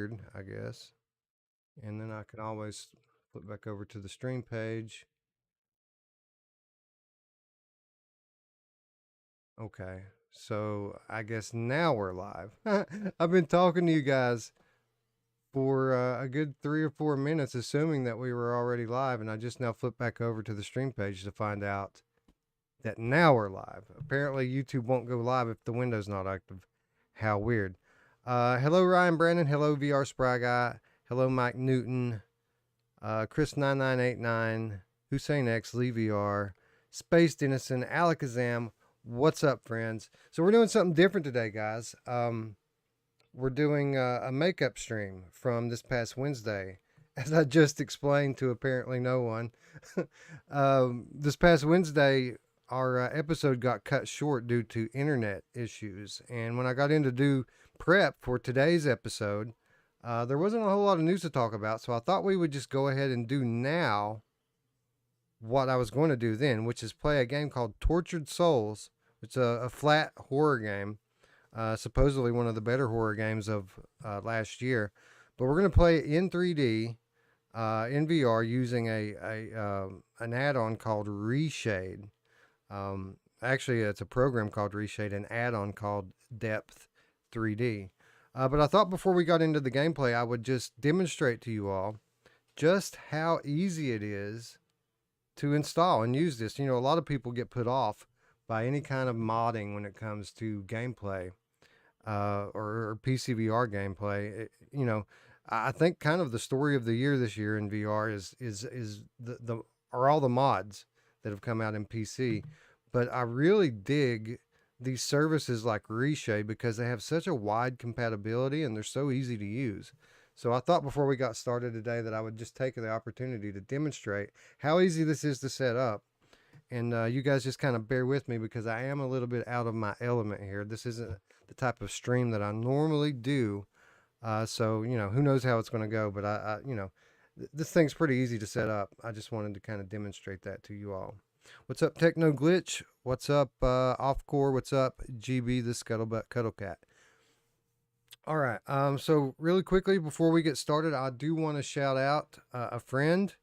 weird, I guess. And then I can always flip back over to the stream page. Okay, so I guess now we're live. I've been talking to you guys for a good 3 or 4 minutes, assuming that we were already live, and I just now flipped back over to the stream page to find out that now we're live. Apparently, YouTube won't go live if the window's not active. How weird. Hello, Ryan Brandon. Hello, VR Spry Guy. Hello, Mike Newton. Chris9989. Hussein X. Lee VR. Space Dennison. Alakazam. What's up, friends? So we're doing something different today, guys. We're doing a makeup stream from this past Wednesday, as I just explained to apparently no one. This past Wednesday, our episode got cut short due to internet issues. And when I got in to do prep for today's episode, there wasn't a whole lot of news to talk about. So I thought we would just go ahead and do now what I was going to do then, which is play a game called Tortured Souls. It's a flat horror game. Supposedly one of the better horror games of last year. But we're going to play it in 3D in VR using an add-on called Reshade. Actually, it's a program called Reshade, an add-on called Depth 3D. But I thought before we got into the gameplay, I would just demonstrate to you all just how easy it is to install and use this. You know, a lot of people get put off by any kind of modding when it comes to gameplay or PCVR gameplay. You know, I think kind of the story of the year this year in VR is all the mods that have come out in PC. But I really dig these services like Reshade because they have such a wide compatibility and they're so easy to use. So I thought before we got started today that I would just take the opportunity to demonstrate how easy this is to set up. And you guys just kind of bear with me because I am a little bit out of my element here. This isn't the type of stream that I normally do. So, you know, who knows how it's going to go. But, you know, this thing's pretty easy to set up. I just wanted to kind of demonstrate that to you all. What's up, Techno Glitch? What's up, Offcore? What's up, GB, the Scuttlebutt Cuddlecat? All right. So really quickly before we get started, I do want to shout out a friend.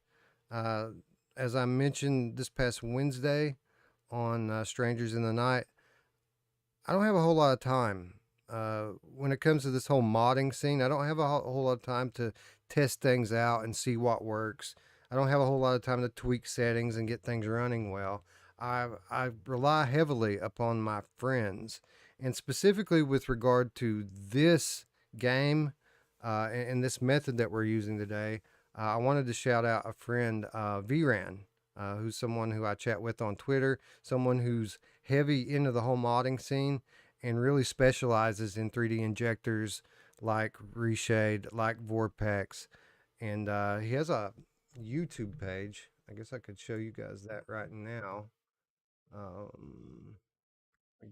As I mentioned this past Wednesday on Strangers in the Night, I don't have a whole lot of time. When it comes to this whole modding scene, I don't have a whole lot of time to test things out and see what works. I don't have a whole lot of time to tweak settings and get things running well. I rely heavily upon my friends, and specifically with regard to this game and this method that we're using today. I wanted to shout out a friend, VRan, who's someone who I chat with on Twitter, someone who's heavy into the whole modding scene and really specializes in 3D injectors like Reshade, like Vorpex. And he has a YouTube page. I guess I could show you guys that right now.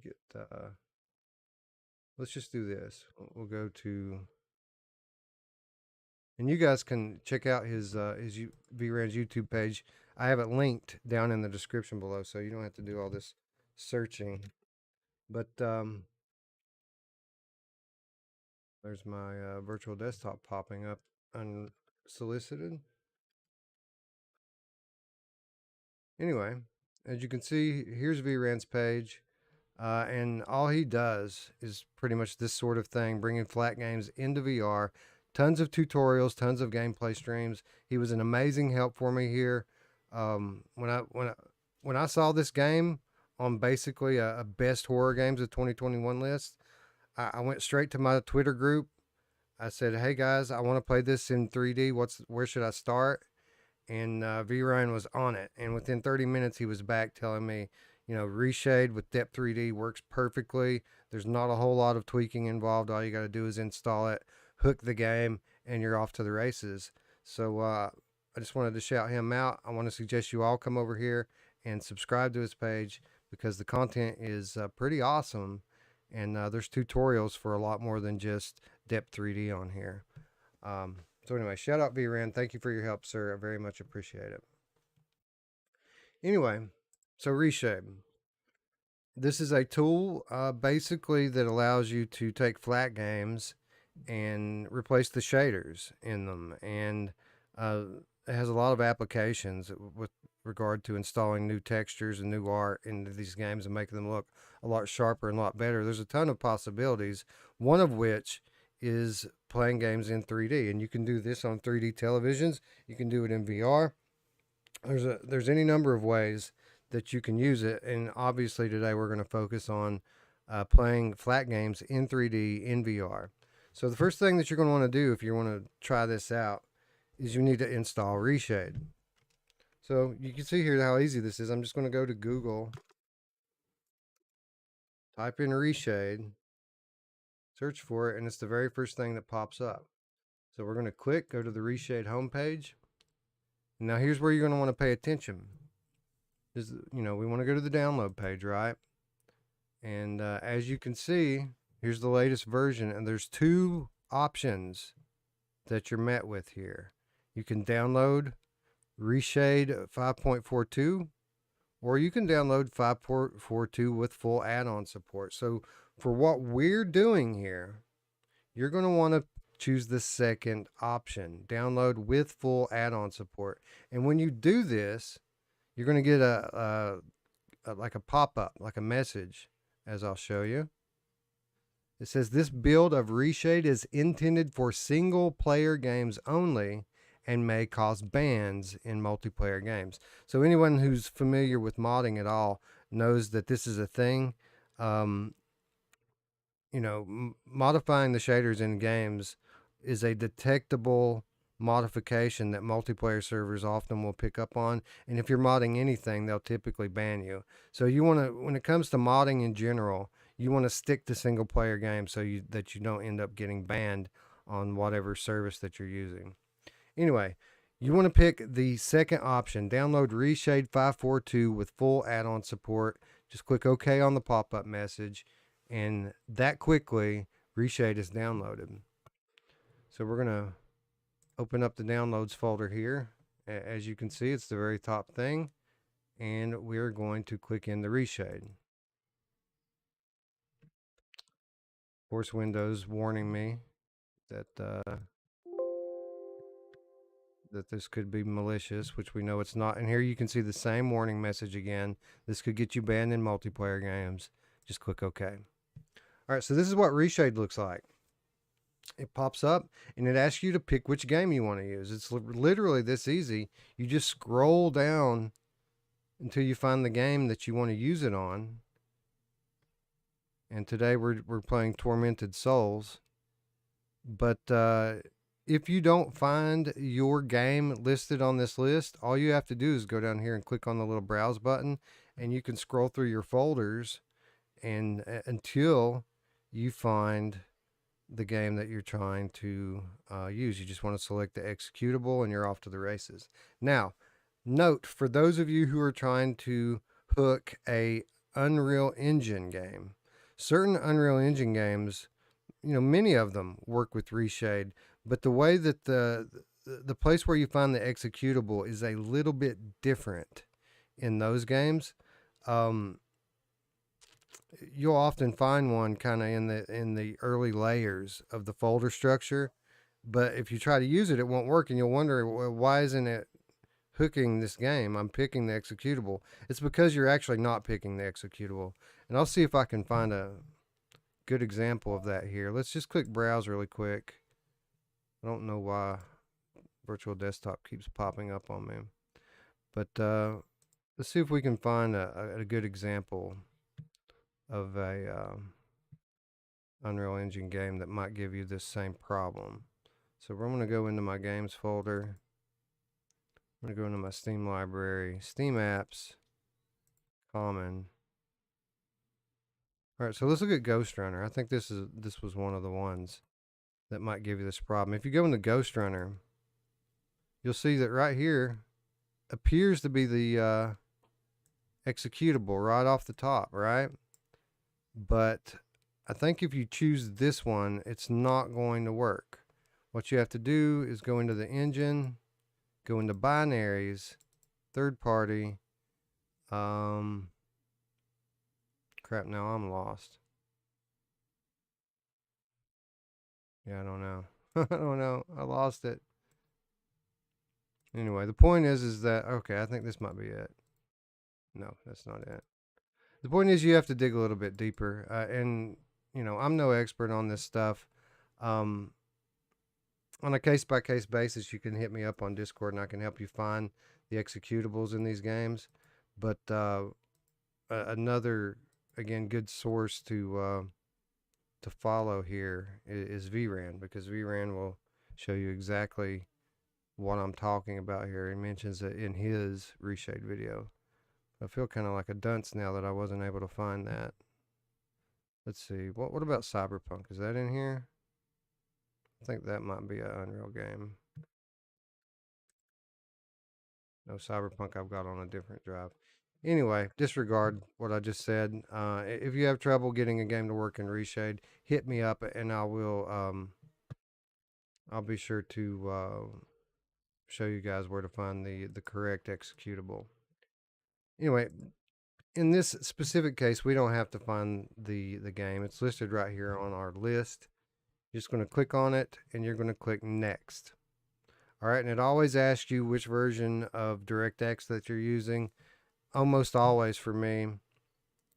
Get let's just do this. We'll go to, and you guys can check out his VRan's YouTube page. I have it linked down in the description below, so you don't have to do all this searching. But there's my virtual desktop popping up unsolicited. Anyway, as you can see, here's VRan's page. And all he does is pretty much this sort of thing, bringing flat games into VR. Tons of tutorials, tons of gameplay streams. He was an amazing help for me here. When I saw this game on basically a best horror games of 2021 list, I went straight to my Twitter group. I said, "Hey guys, I want to play this in 3D. Where should I start?" And VRan was on it. And within 30 minutes, he was back telling me, you know, Reshade with Depth 3D works perfectly. There's not a whole lot of tweaking involved. All you got to do is install it, hook the game, and you're off to the races. So I just wanted to shout him out. I want to suggest you all come over here and subscribe to his page because the content is pretty awesome. And there's tutorials for a lot more than just Depth 3D on here. So anyway, shout out VRan. Thank you for your help, sir. I very much appreciate it. Anyway, so Reshade. This is a tool basically that allows you to take flat games and replace the shaders in them. And uh, it has a lot of applications with regard to installing new textures and new art into these games and making them look a lot sharper and a lot better. There's a ton of possibilities, one of which is playing games in 3D. And you can do this on 3D televisions, you can do it in VR. There's any number of ways that you can use it, and obviously today we're going to focus on playing flat games in 3D in VR. So the first thing that you're going to want to do if you want to try this out is you need to install Reshade. So you can see here how easy this is. I'm just going to go to Google, type in Reshade, search for it, and it's the very first thing that pops up. So we're going to go to the Reshade homepage. Now here's where you're going to want to pay attention. We want to go to the download page, right? And as you can see, here's the latest version, and there's two options that you're met with here. You can download Reshade 5.42, or you can download 5.42 with full add-on support. So for what we're doing here, you're going to want to choose the second option, download with full add-on support. And when you do this, you're going to get like a pop-up, like a message, as I'll show you. It says this build of Reshade is intended for single player games only and may cause bans in multiplayer games. So anyone who's familiar with modding at all knows that this is a thing. Modifying the shaders in games is a detectable modification that multiplayer servers often will pick up on, and if you're modding anything, they'll typically ban you. So you want to, when it comes to modding in general, you want to stick to single player games that you don't end up getting banned on whatever service that you're using. Anyway, you want to pick the second option, download Reshade 542 with full add-on support. Just click OK on the pop-up message, and that quickly Reshade is downloaded. So we're going to open up the downloads folder here. As you can see, it's the very top thing, and we're going to click in the Reshade. Of course, Windows warning me that that this could be malicious, which we know it's not. And here you can see the same warning message again. This could get you banned in multiplayer games. Just click OK. All right, so this is what Reshade looks like. It pops up and it asks you to pick which game you want to use. It's literally this easy. You just scroll down until you find the game that you want to use it on. And today we're playing Tormented Souls. But if you don't find your game listed on this list, all you have to do is go down here and click on the little browse button, and you can scroll through your folders and until you find the game that you're trying to use. You just want to select the executable and you're off to the races. Now, note, for those of you who are trying to hook a Unreal Engine game, certain Unreal Engine games, many of them work with Reshade, but the way that the place where you find the executable is a little bit different in those games. You'll often find one kind of in the early layers of the folder structure, but if you try to use it, it won't work, and you'll wonder, well, why isn't it hooking this game? I'm picking the executable. It's because you're actually not picking the executable. And I'll see if I can find a good example of that here. Let's just click browse really quick. I don't know why virtual desktop keeps popping up on me, but let's see if we can find a good example of a Unreal Engine game that might give you this same problem. So I'm going to go into my games folder. I'm going to go into my Steam library, Steam apps, common. All right, so let's look at Ghost Runner. I think this was one of the ones that might give you this problem. If you go into Ghost Runner, you'll see that right here appears to be the executable right off the top, right? But I think if you choose this one, it's not going to work. What you have to do is go into the engine, go into binaries, third party. Crap, now I'm lost. Yeah, I don't know. I don't know. I lost it. Anyway, the point is that, okay, I think this might be it. No, that's not it. The point is you have to dig a little bit deeper. And, you know, I'm no expert on this stuff. Um, on a case by case basis, you can hit me up on Discord and I can help you find the executables in these games. But another, again, good source to follow here is VRan, because VRan will show you exactly what I'm talking about here. He mentions it in his Reshade video. I feel kind of like a dunce now that I wasn't able to find that. Let's see. What about Cyberpunk? Is that in here? I think that might be an Unreal game. No, Cyberpunk I've got on a different drive. Anyway, disregard what I just said. If you have trouble getting a game to work in Reshade, hit me up and I will. I'll be sure to show you guys where to find the correct executable. Anyway, in this specific case, we don't have to find the game. It's listed right here on our list. You're just going to click on it and you're going to click next. All right, and it always asks you which version of DirectX that you're using. Almost always for me,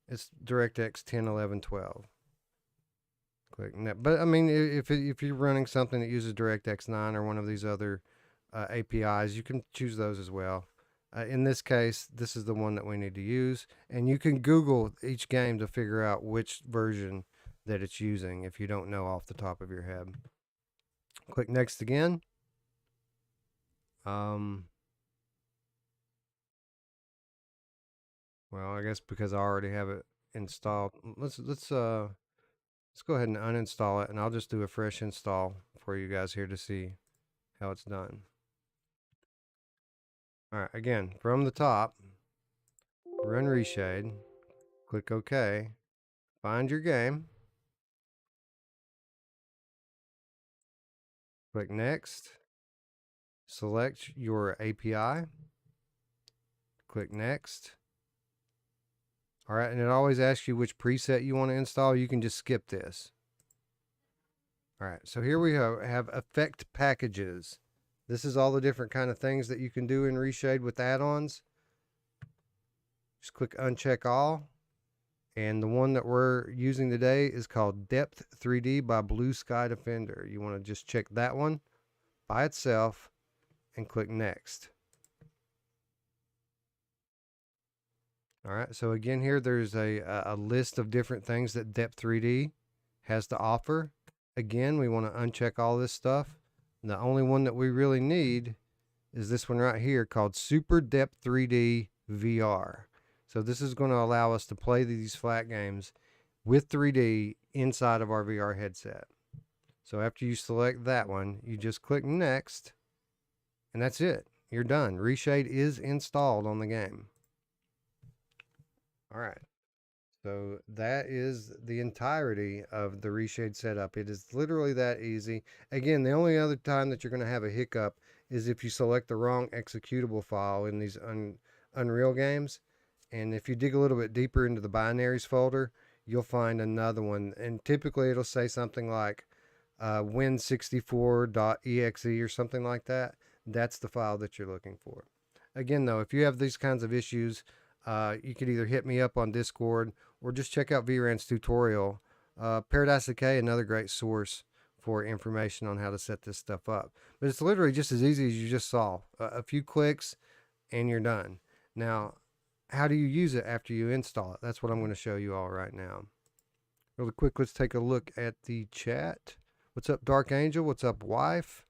it's DirectX 10, 11, 12. Click next. But I mean, if you're running something that uses DirectX 9 or one of these other APIs, you can choose those as well. In this case, this is the one that we need to use, and you can Google each game to figure out which version that it's using if you don't know off the top of your head. Click next again. Well, I guess because I already have it installed, let's go ahead and uninstall it, and I'll just do a fresh install for you guys here to see how it's done. All right, again, from the top, run Reshade, click OK, find your game, click Next, select your API, click Next. All right, and it always asks you which preset you want to install. You can just skip this. All right, so here we have effect packages. This is all the different kind of things that you can do in Reshade with add-ons. Just click uncheck all. And the one that we're using today is called Depth 3D by Blue Sky Defender. You want to just check that one by itself and click next. All right, so again here there's a list of different things that Depth 3D has to offer. Again, we want to uncheck all this stuff. And the only one that we really need is this one right here called Super Depth 3D VR. So this is going to allow us to play these flat games with 3D inside of our VR headset. So after you select that one, you just click next, and that's it. You're done. Reshade is installed on the game. All right. So that is the entirety of the Reshade setup. It is literally that easy. Again, the only other time that you're going to have a hiccup is if you select the wrong executable file in these Unreal games. And if you dig a little bit deeper into the binaries folder, you'll find another one. And typically it'll say something like win64.exe or something like that. That's the file that you're looking for. Again, though, if you have these kinds of issues, you could either hit me up on Discord or just check out VRan's tutorial. Paradise Decay, another great source for information on how to set this stuff up. But it's literally just as easy as you just saw. A few clicks and you're done. Now, how do you use it after you install it? That's what I'm going to show you all right now. Really quick, let's take a look at the chat. What's up, Dark Angel? What's up, wife?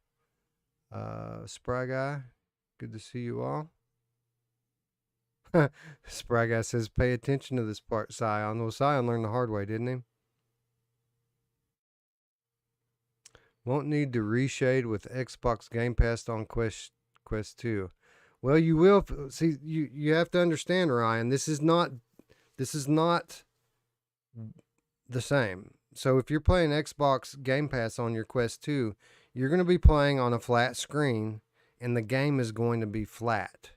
Spry Guy, good to see you all. Spry Guy says, pay attention to this part, Scion. Well, Scion learned the hard way, didn't he? Won't need to reshade with Xbox Game Pass on Quest 2. Well, you will see. You have to understand, Ryan. This is not the same. So if you're playing Xbox Game Pass on your Quest 2, you're going to be playing on a flat screen, and the game is going to be flat.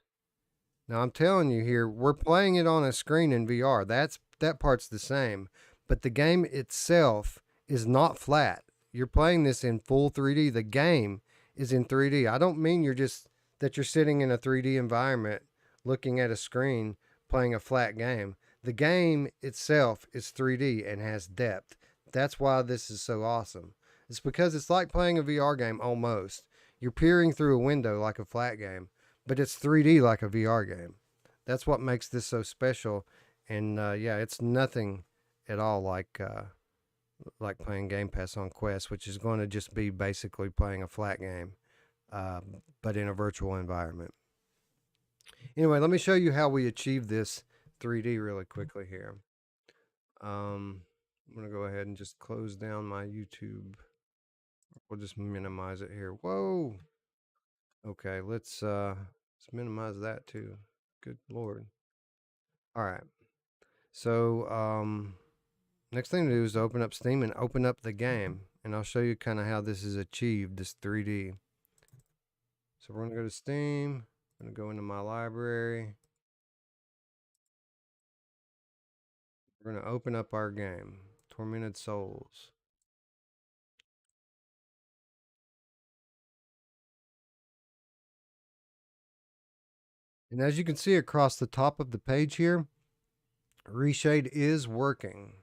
Now I'm telling you here, we're playing it on a screen in VR. That part's the same, but the game itself is not flat. You're playing this in full 3D. The game is in 3D. I don't mean that you're sitting in a 3D environment looking at a screen playing a flat game. The game itself is 3D and has depth. That's why this is so awesome. It's because it's like playing a VR game almost. You're peering through a window like a flat game, but it's 3D like a VR game. That's what makes this so special. And yeah, it's nothing at all like playing Game Pass on Quest, which is going to just be basically playing a flat game, but in a virtual environment. Anyway, let me show you how we achieve this 3D really quickly here. I'm going to go ahead and just close down my YouTube. We'll just minimize it here. Whoa. Okay, let's minimize that too. Good Lord. All right. So, next thing to do is open up Steam and open up the game. And I'll show you kind of how this is achieved, this 3D. So we're going to go to Steam. I'm going to go into my library. We're going to open up our game, Tormented Souls. And as you can see across the top of the page here, Reshade is working.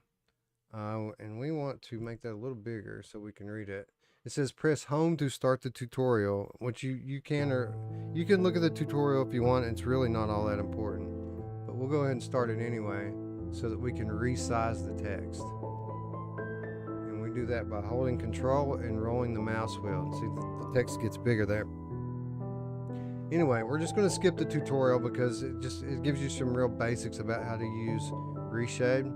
And we want to make that a little bigger so we can read it. It says press home to start the tutorial, which you can look at the tutorial if you want. It's really not all that important, but we'll go ahead and start it anyway so that we can resize the text. And we do that by holding control and rolling the mouse wheel. And see, the text gets bigger there. Anyway, we're just going to skip the tutorial because it gives you some real basics about how to use Reshade.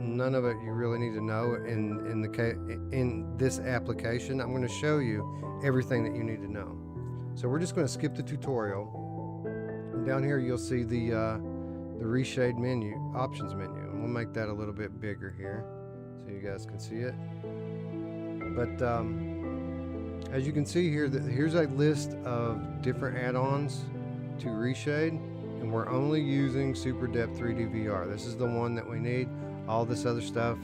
None of it you really need to know in this application. I'm going to show you everything that you need to know. So we're just going to skip the tutorial. And down here you'll see the Reshade menu, options menu, and we'll make that a little bit bigger here so you guys can see it. But as you can see here, here's a list of different add-ons to Reshade, and we're only using Super Depth 3D VR. This is the one that we need. All this other stuff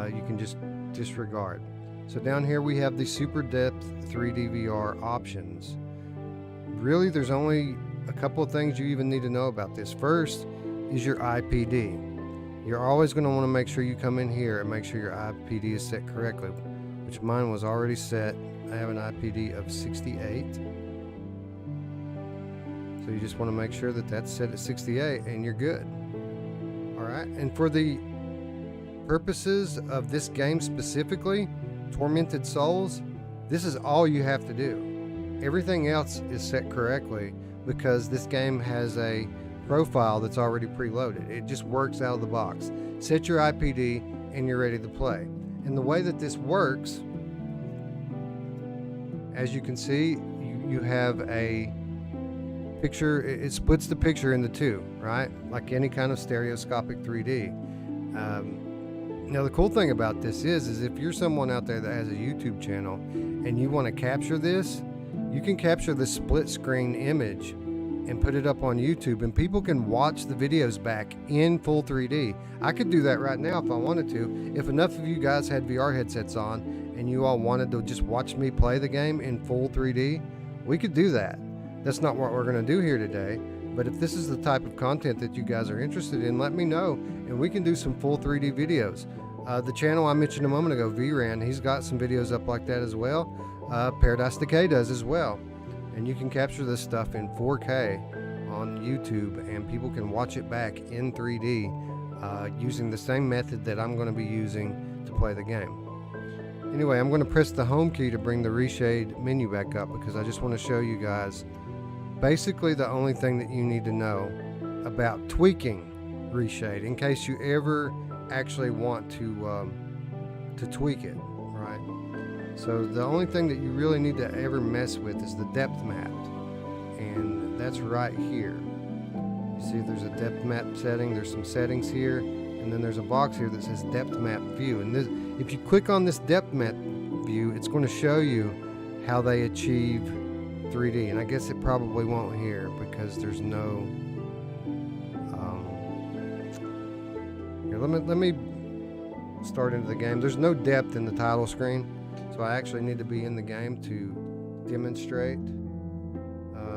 you can just disregard. So down here we have the Super Depth 3D VR options. Really, there's only a couple of things you even need to know about this. First is your IPD. You're always going to want to make sure you come in here and make sure your IPD is set correctly, which mine was already set. I have an IPD of 68. So you just want to make sure that that's set at 68 and you're good. All right. And for the purposes of this game specifically, Tormented Souls, this is all you have to do. Everything else is set correctly because this game has a profile that's already preloaded. It just works out of the box. Set your IPD and you're ready to play. And the way that this works, as you can see, you have a picture. It splits the picture into two, right? Like any kind of stereoscopic 3D. Now the cool thing about this is if you're someone out there that has a YouTube channel and you want to capture this, you can capture the split screen image and put it up on YouTube, and people can watch the videos back in full 3D. I could do that right now if I wanted to. If enough of you guys had VR headsets on and you all wanted to just watch me play the game in full 3D, we could do that. That's not what we're going to do here today, but if this is the type of content that you guys are interested in, let me know and we can do some full 3D videos. The channel I mentioned a moment ago, VRan, he's got some videos up like that as well. Paradise Decay does as well. And you can capture this stuff in 4K on YouTube and people can watch it back in 3D using the same method that I'm going to be using to play the game. Anyway, I'm going to press the home key to bring the Reshade menu back up because I just want to show you guys basically the only thing that you need to know about tweaking Reshade in case you ever actually want to tweak it, right? So the only thing that you really need to ever mess with is the depth map, and that's right here. You see there's a depth map setting, there's some settings here, and then there's a box here that says depth map view. And this, if you click on this depth map view, it's going to show you how they achieve 3D. And I guess it probably won't here because there's no here, let me start into the game. There's no depth in the title screen, so I actually need to be in the game to demonstrate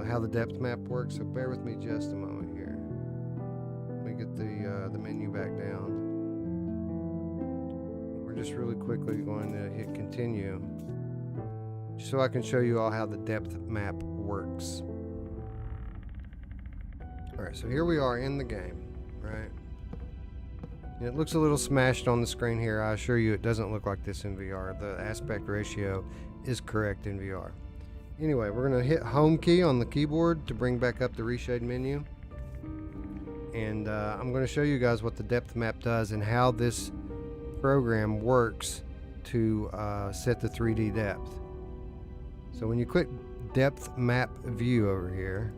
how the depth map works. So bear with me just a moment here. Let me get the menu back down. We're just really quickly going to hit continue, so I can show you all how the depth map works. Alright, so here we are in the game, right? And it looks a little smashed on the screen here. I assure you it doesn't look like this in VR. The aspect ratio is correct in VR. Anyway, we're going to hit home key on the keyboard to bring back up the Reshade menu. And I'm going to show you guys what the depth map does and how this program works to set the 3D depth. So when you click depth map view over here,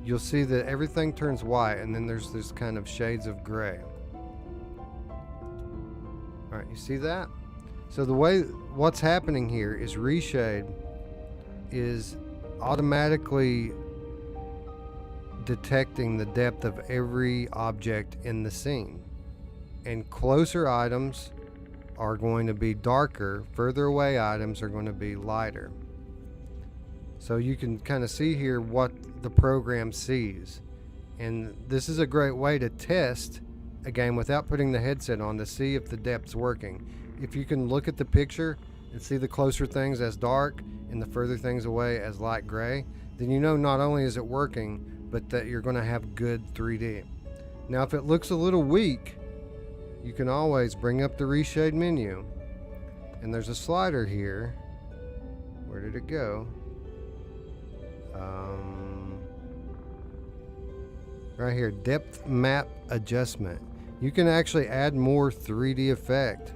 you'll see that everything turns white, and then there's this kind of shades of gray. Alright, you see that? So the way what's happening here is Reshade is automatically detecting the depth of every object in the scene. And closer items are going to be darker, further away items are going to be lighter. So you can kind of see here what the program sees. And this is a great way to test a game without putting the headset on to see if the depth's working. If you can look at the picture and see the closer things as dark and the further things away as light gray, then you know not only is it working, but that you're going to have good 3D. Now if it looks a little weak, you can always bring up the Reshade menu, and there's a slider here. Where did it go? Right here, depth map adjustment. You can actually add more 3D effect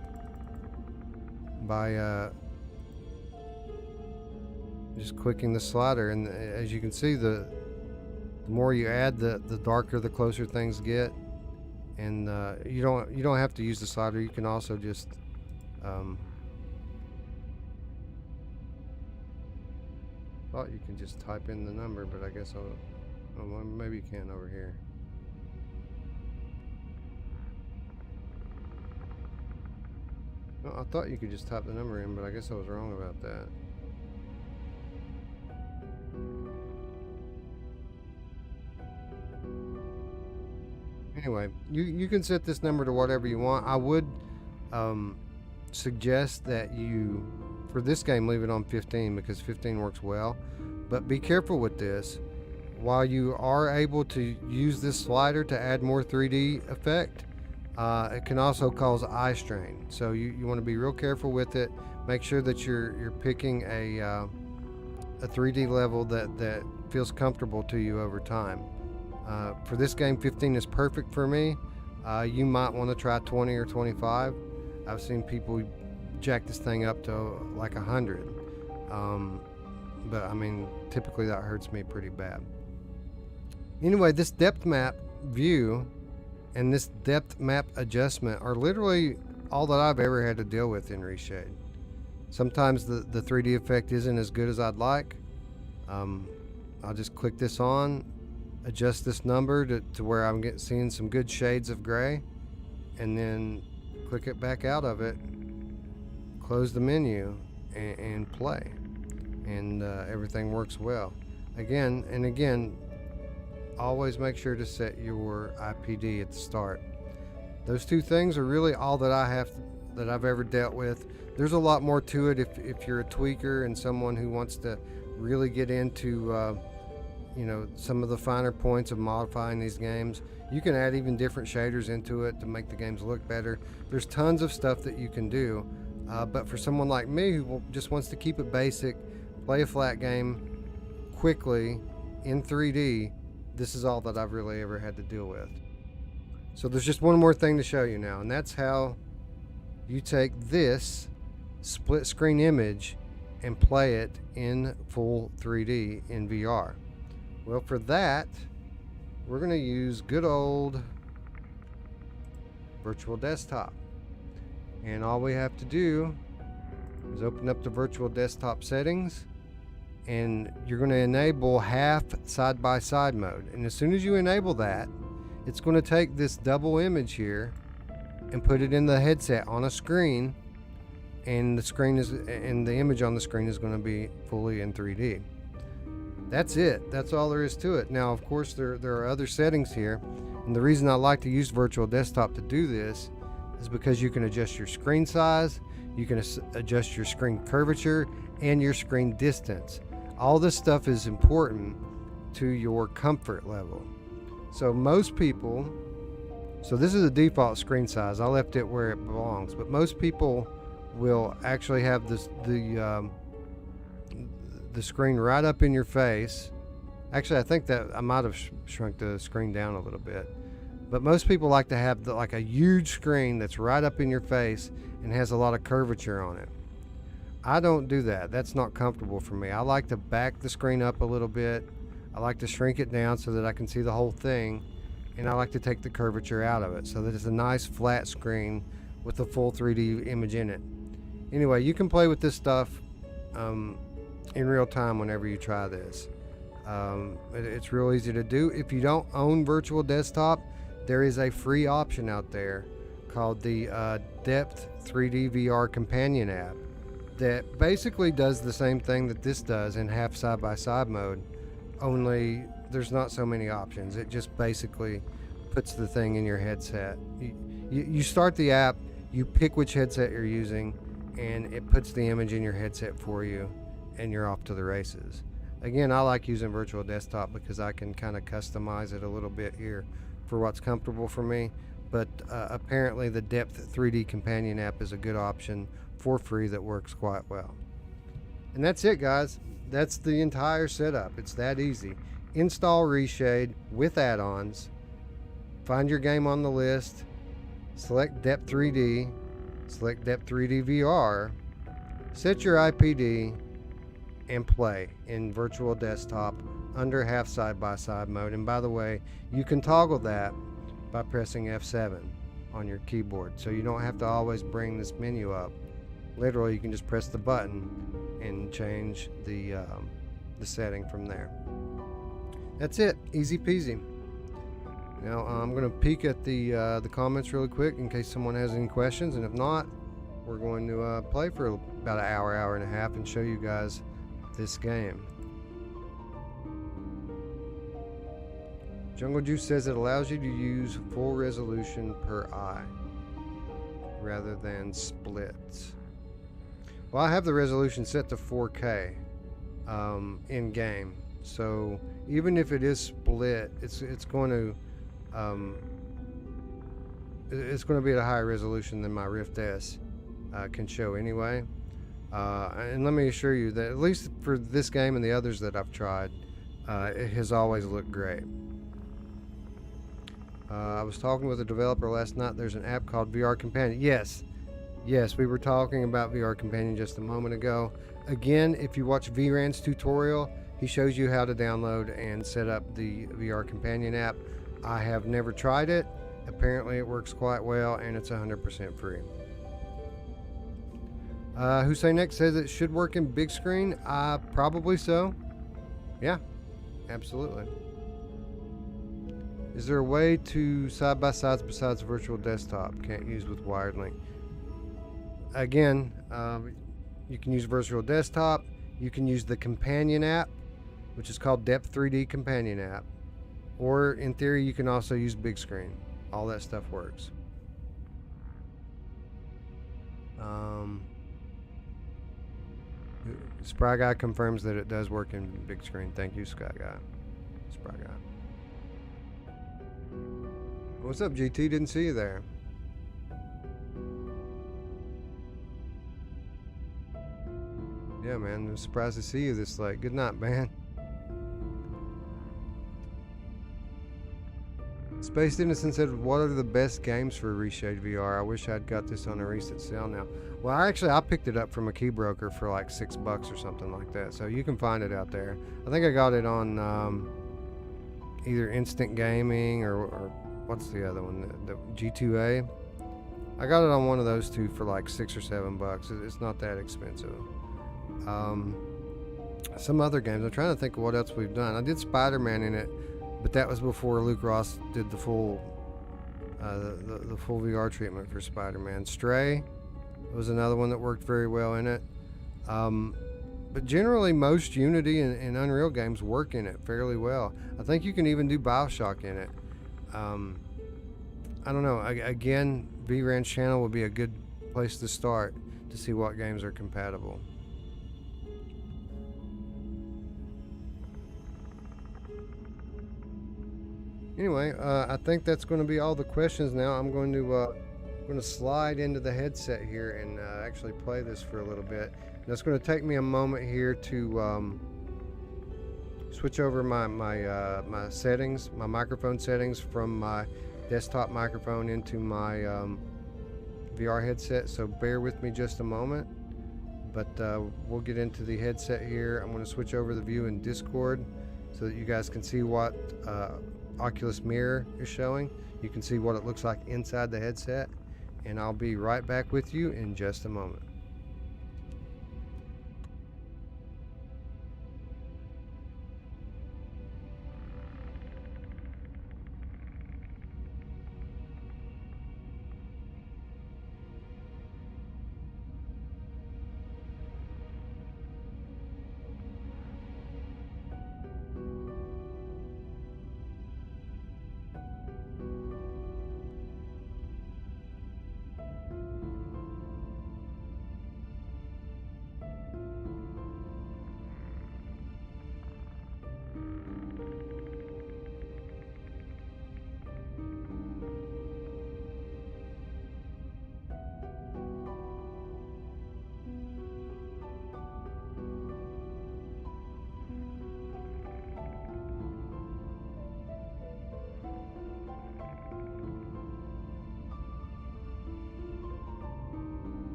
by just clicking the slider, and as you can see, the more you add, the darker, the closer things get. And you don't have to use the slider. You can also just thought you can just type in the number, but I guess maybe you can over here. No, I thought you could just type the number in, but I guess I was wrong about that. Anyway, you can set this number to whatever you want. I would suggest that you, for this game, leave it on 15 because 15 works well. But be careful with this. While you are able to use this slider to add more 3D effect, it can also cause eye strain. So you want to be real careful with it. Make sure that you're picking a 3D level that feels comfortable to you over time. For this game, 15 is perfect for me. You might want to try 20 or 25. I've seen people jack this thing up to like 100. But I mean, typically that hurts me pretty bad. Anyway, this depth map view and this depth map adjustment are literally all that I've ever had to deal with in Reshade. Sometimes the 3D effect isn't as good as I'd like. I'll just click this on, adjust this number to where I'm seeing some good shades of gray, and then click it back out of it, close the menu, and play. And everything works well. Again and again, always make sure to set your IPD at the start. Those two things are really all that I've ever dealt with. There's a lot more to it if you're a tweaker and someone who wants to really get into some of the finer points of modifying these games. You can add even different shaders into it to make the games look better. There's tons of stuff that you can do, but for someone like me who just wants to keep it basic, play a flat game quickly in 3D, this is all that I've really ever had to deal with. So there's just one more thing to show you now, and that's how you take this split screen image and play it in full 3D in VR. Well, for that, we're going to use good old virtual desktop. And all we have to do is open up the virtual desktop settings, and you're going to enable half side-by-side mode. And as soon as you enable that, it's going to take this double image here and put it in the headset on a screen, and the image on the screen is going to be fully in 3D. That's it. That's all there is to it. Now, of course, there are other settings here, and the reason I like to use Virtual Desktop to do this is because you can adjust your screen size, you can adjust your screen curvature, and your screen distance. All this stuff is important to your comfort level. So most people, so this is the default screen size. I left it where it belongs, but most people will actually have the screen right up in your face. Actually, I think that I might have shrunk the screen down a little bit, but most people like to have like a huge screen that's right up in your face and has a lot of curvature on it. I don't do that. That's not comfortable for me. I like to back the screen up a little bit. I like to shrink it down so that I can see the whole thing, and I like to take the curvature out of it so that it's a nice flat screen with a full 3D image in it. Anyway, you can play with this stuff in real time whenever you try this. It's real easy to do. If you don't own Virtual Desktop, there is a free option out there called the Depth 3D VR Companion app that basically does the same thing that this does in half side-by-side mode, only there's not so many options. It just basically puts the thing in your headset. You start the app, you pick which headset you're using, and it puts the image in your headset for you, and you're off to the races. Again, I like using Virtual Desktop because I can kind of customize it a little bit here for what's comfortable for me, but apparently the Depth 3D Companion app is a good option for free that works quite well. And that's it, guys. That's the entire setup. It's that easy. Install Reshade with add-ons, find your game on the list, select Depth 3D, select Depth 3D VR, set your IPD, and play in Virtual Desktop under half side-by-side mode. And by the way, you can toggle that by pressing F7 on your keyboard, so you don't have to always bring this menu up. Literally, you can just press the button and change the setting from there. That's it, easy peasy. Now I'm going to peek at the comments really quick in case someone has any questions, and if not, we're going to play for about an hour and a half and show you guys this game. Jungle Juice says it allows you to use full resolution per eye rather than splits. Well, I have the resolution set to 4K in game, so even if it is split, it's going to be at a higher resolution than my Rift S can show anyway. And let me assure you that at least for this game and the others that I've tried, it has always looked great. I was talking with a developer last night. There's an app called VR Companion. Yes, we were talking about VR Companion just a moment ago. Again, if you watch VRan's tutorial, he shows you how to download and set up the VR Companion app. I have never tried it. Apparently it works quite well, and it's 100% free. Hussein X says it should work in big screen. Probably so. Yeah, absolutely. Is there a way to side-by-sides besides Virtual Desktop? Can't use with wired link. Again, you can use Virtual Desktop. You can use the Companion app, which is called Depth 3D Companion app. Or in theory, you can also use big screen. All that stuff works. Spry Guy confirms that it does work in big screen. Thank you, Sky Guy. Spry Guy. What's up, GT? Didn't see you there. Yeah, man. I'm surprised to see you this late. Good night, man. Spaced Innocent said, what are the best games for Reshade VR? I wish I'd got this on a recent sale now. Well, I picked it up from a key broker for like $6 or something like that. So you can find it out there. I think I got it on either Instant Gaming or what's the other one? The G2A. I got it on one of those two for like $6 or $7. It's not that expensive. Some other games. I'm trying to think of what else we've done. I did Spider-Man in it, but that was before Luke Ross did the full the full VR treatment for Spider-Man. Stray was another one that worked very well in it. But generally, most Unity and Unreal games work in it fairly well. I think you can even do Bioshock in it. I don't know. Again, VRan's channel would be a good place to start to see what games are compatible. Anyway, I think that's going to be all the questions now. I'm going to slide into the headset here and actually play this for a little bit. And it's going to take me a moment here to switch over my settings, my microphone settings from my desktop microphone into my VR headset. So bear with me just a moment. But we'll get into the headset here. I'm going to switch over the view in Discord so that you guys can see what Oculus Mirror is showing. You can see what it looks like inside the headset, and I'll be right back with you in just a moment.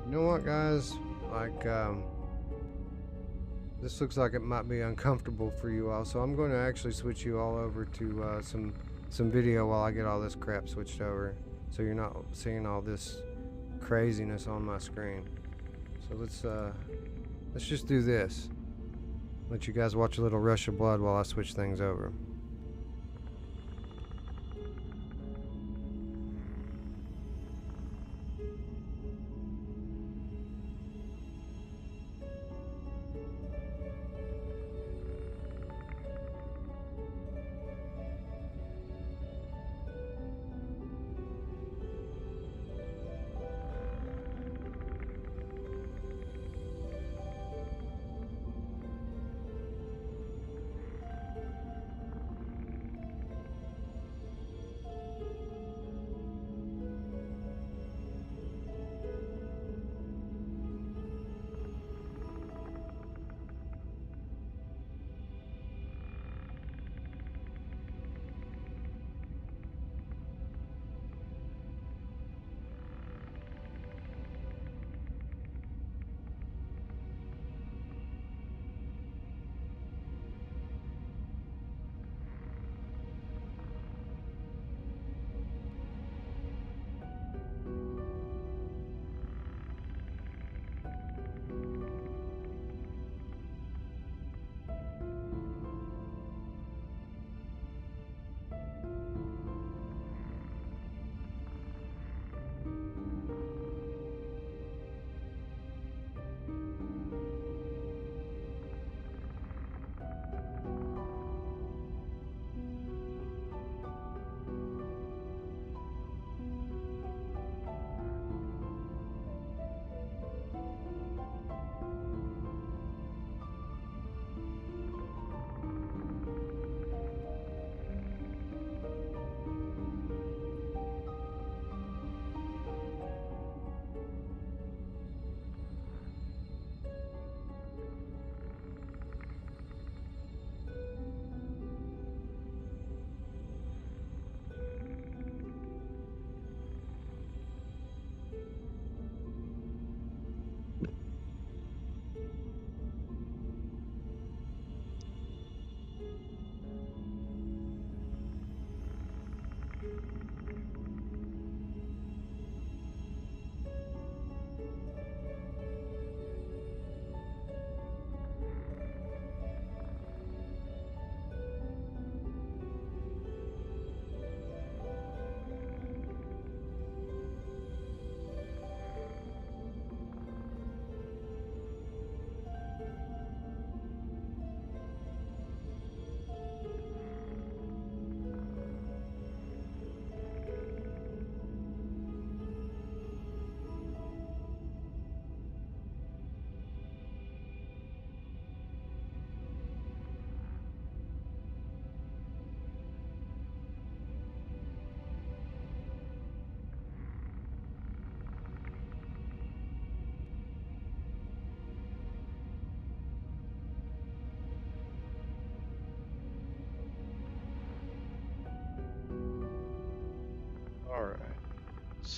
You know what, guys? Like, this looks like it might be uncomfortable for you all, so I'm going to actually switch you all over to some video while I get all this crap switched over, so you're not seeing all this craziness on my screen. So let's just do this. Let you guys watch a little rush of blood while I switch things over.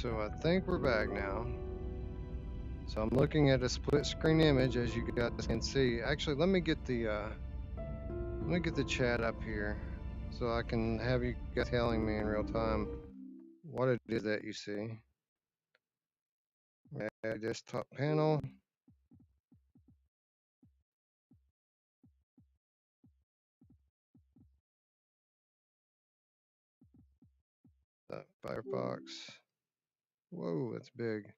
so I think we're back now. So I'm looking at a split screen image, as you guys can see. Actually, let me get the chat up here so I can have you guys telling me in real time what it is that you see. Desktop panel. Firefox. Whoa, that's big.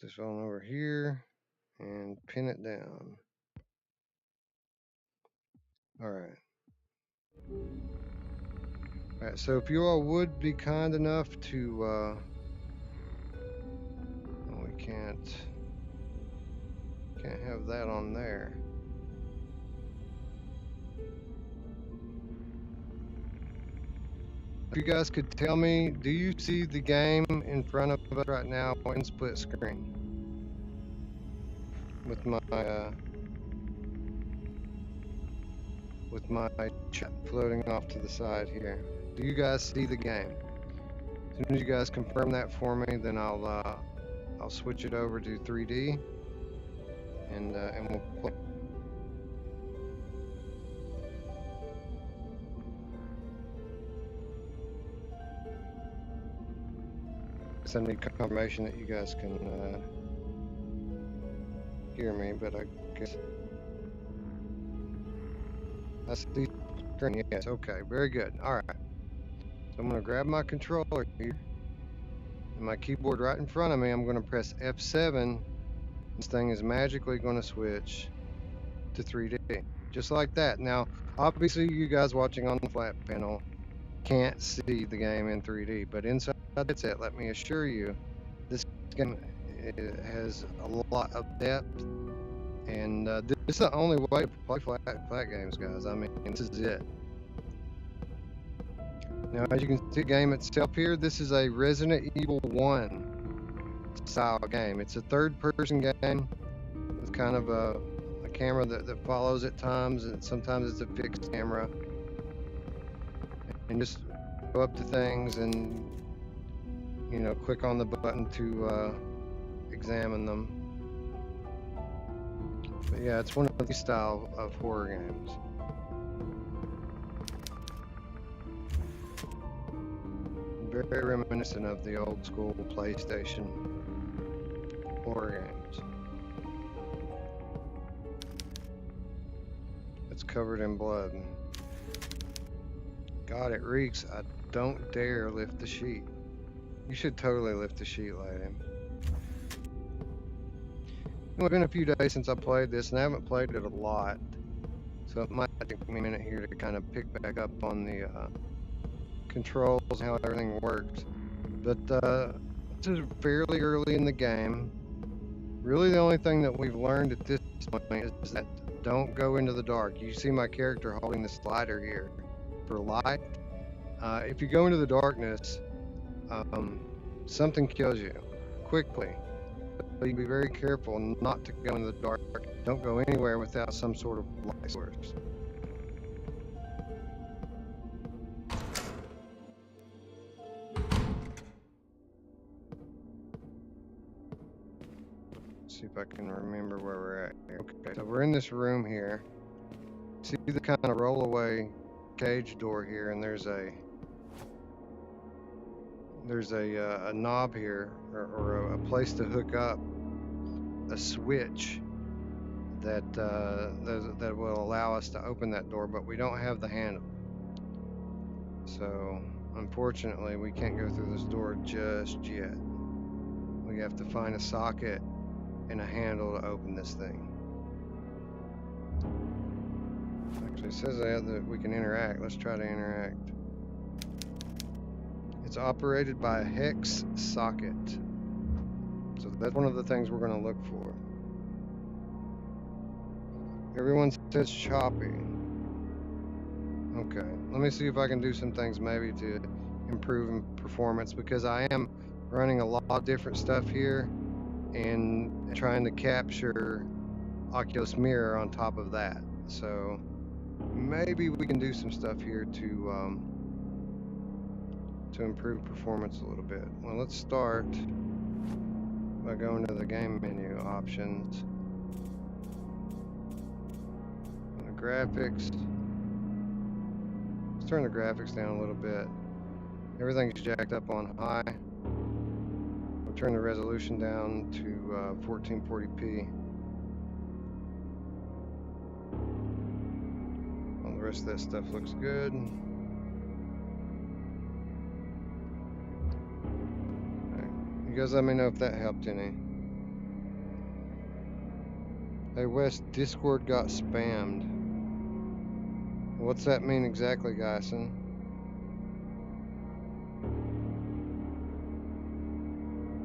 This phone over here and pin it down. All right. All right, so if you all would be kind enough to, oh, we can't have that on there. If you guys could tell me, do you see the game in front of us right now in split screen? With my chat floating off to the side here. Do you guys see the game? As soon as you guys confirm that for me, then I'll switch it over to 3D, and we'll play. I need confirmation that you guys can hear me, but I guess I see screen. Yes, okay, very good. All right. So I'm going to grab my controller here and my keyboard right in front of me. I'm going to press F7. This thing is magically going to switch to 3D, just like that. Now, obviously, you guys watching on the flat panel can't see the game in 3D, but inside the headset, let me assure you, this game has a lot of depth, and this is the only way to play flat games, guys. I mean, this is it. Now, as you can see, the game itself here, this is a Resident Evil 1 style game. It's a third-person game with kind of a camera that follows at times, and sometimes it's a fixed camera. And just go up to things and, you know, click on the button to examine them. But yeah, it's one of these style of horror games. Very reminiscent of the old school PlayStation horror games. It's covered in blood. God, it reeks. I don't dare lift the sheet. You should totally lift the sheet, lady. It's been a few days since I played this, and I haven't played it a lot. So it might take me a minute here to kind of pick back up on the controls and how everything works. But this is fairly early in the game. Really, the only thing that we've learned at this point is that don't go into the dark. You see my character holding the slider here for light. If you go into the darkness, something kills you quickly. So you be very careful not to go into the dark. Don't go anywhere without some sort of light source. See if I can remember where we're at here. Okay, so we're in this room here. See the kind of roll-away cage door here, and there's a knob here, or a place to hook up a switch that will allow us to open that door, but we don't have the handle. So unfortunately, we can't go through this door just yet. We have to find a socket and a handle to open this thing. Actually, it says that we can interact. Let's try to interact. It's operated by a hex socket. So that's one of the things we're going to look for. Everyone says choppy. Okay, let me see if I can do some things maybe to improve in performance, because I am running a lot of different stuff here and trying to capture Oculus Mirror on top of that. So maybe we can do some stuff here to improve performance a little bit. Well, let's start by going to the game menu options. And the graphics. Let's turn the graphics down a little bit. Everything's jacked up on high. We'll turn the resolution down to 1440p. All the rest of that stuff looks good. You guys let me know if that helped any. Hey Wes, Discord got spammed. What's that mean exactly, Gyson?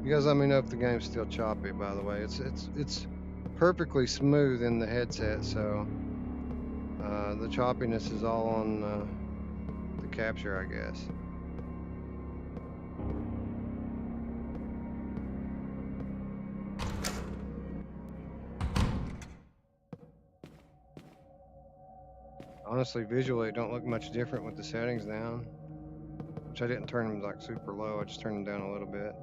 You guys let me know if the game's still choppy, by the way. It's perfectly smooth in the headset, so the choppiness is all on the capture, I guess. Honestly, visually, it don't look much different with the settings down. Which I didn't turn them like super low, I just turned them down a little bit.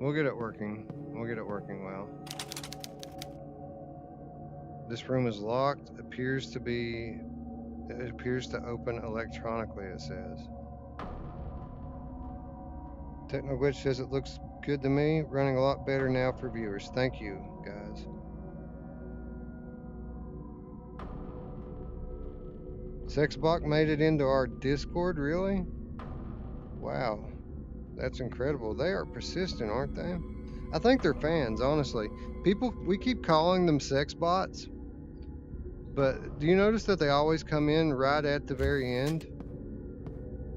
We'll get it working. We'll get it working well. This room is locked. It appears to open electronically, it says. Technoglitch says it looks good to me. Running a lot better now for viewers. Thank you, guys. Sexbot made it into our Discord, really? Wow. That's incredible. They are persistent, aren't they? I think they're fans, honestly. We keep calling them sex bots, but do you notice that they always come in right at the very end?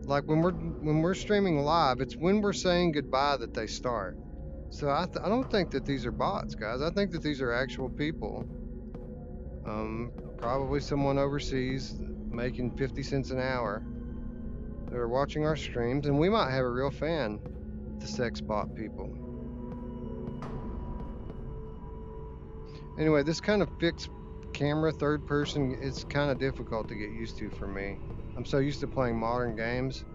Like when we're streaming live, it's when we're saying goodbye that they start. So I don't think that these are bots, guys. I think that these are actual people. Probably someone overseas making 50 cents an hour that are watching our streams, and we might have a real fan, the sex bot people. Anyway, this kind of fixed camera third person, it's kind of difficult to get used to for me. I'm so used to playing modern games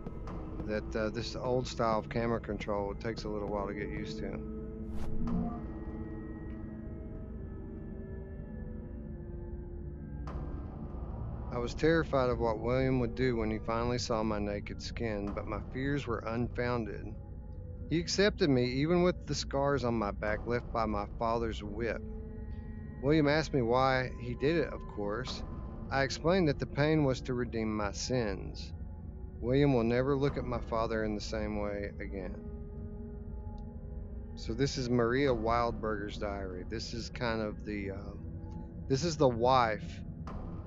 that this old style of camera control, it takes a little while to get used to. I was terrified of what William would do when he finally saw my naked skin, but my fears were unfounded. He accepted me even with the scars on my back left by my father's whip. William asked me why he did it, of course. I explained that the pain was to redeem my sins. William will never look at my father in the same way again. So this is Maria Wildberger's diary. This is kind of this is the wife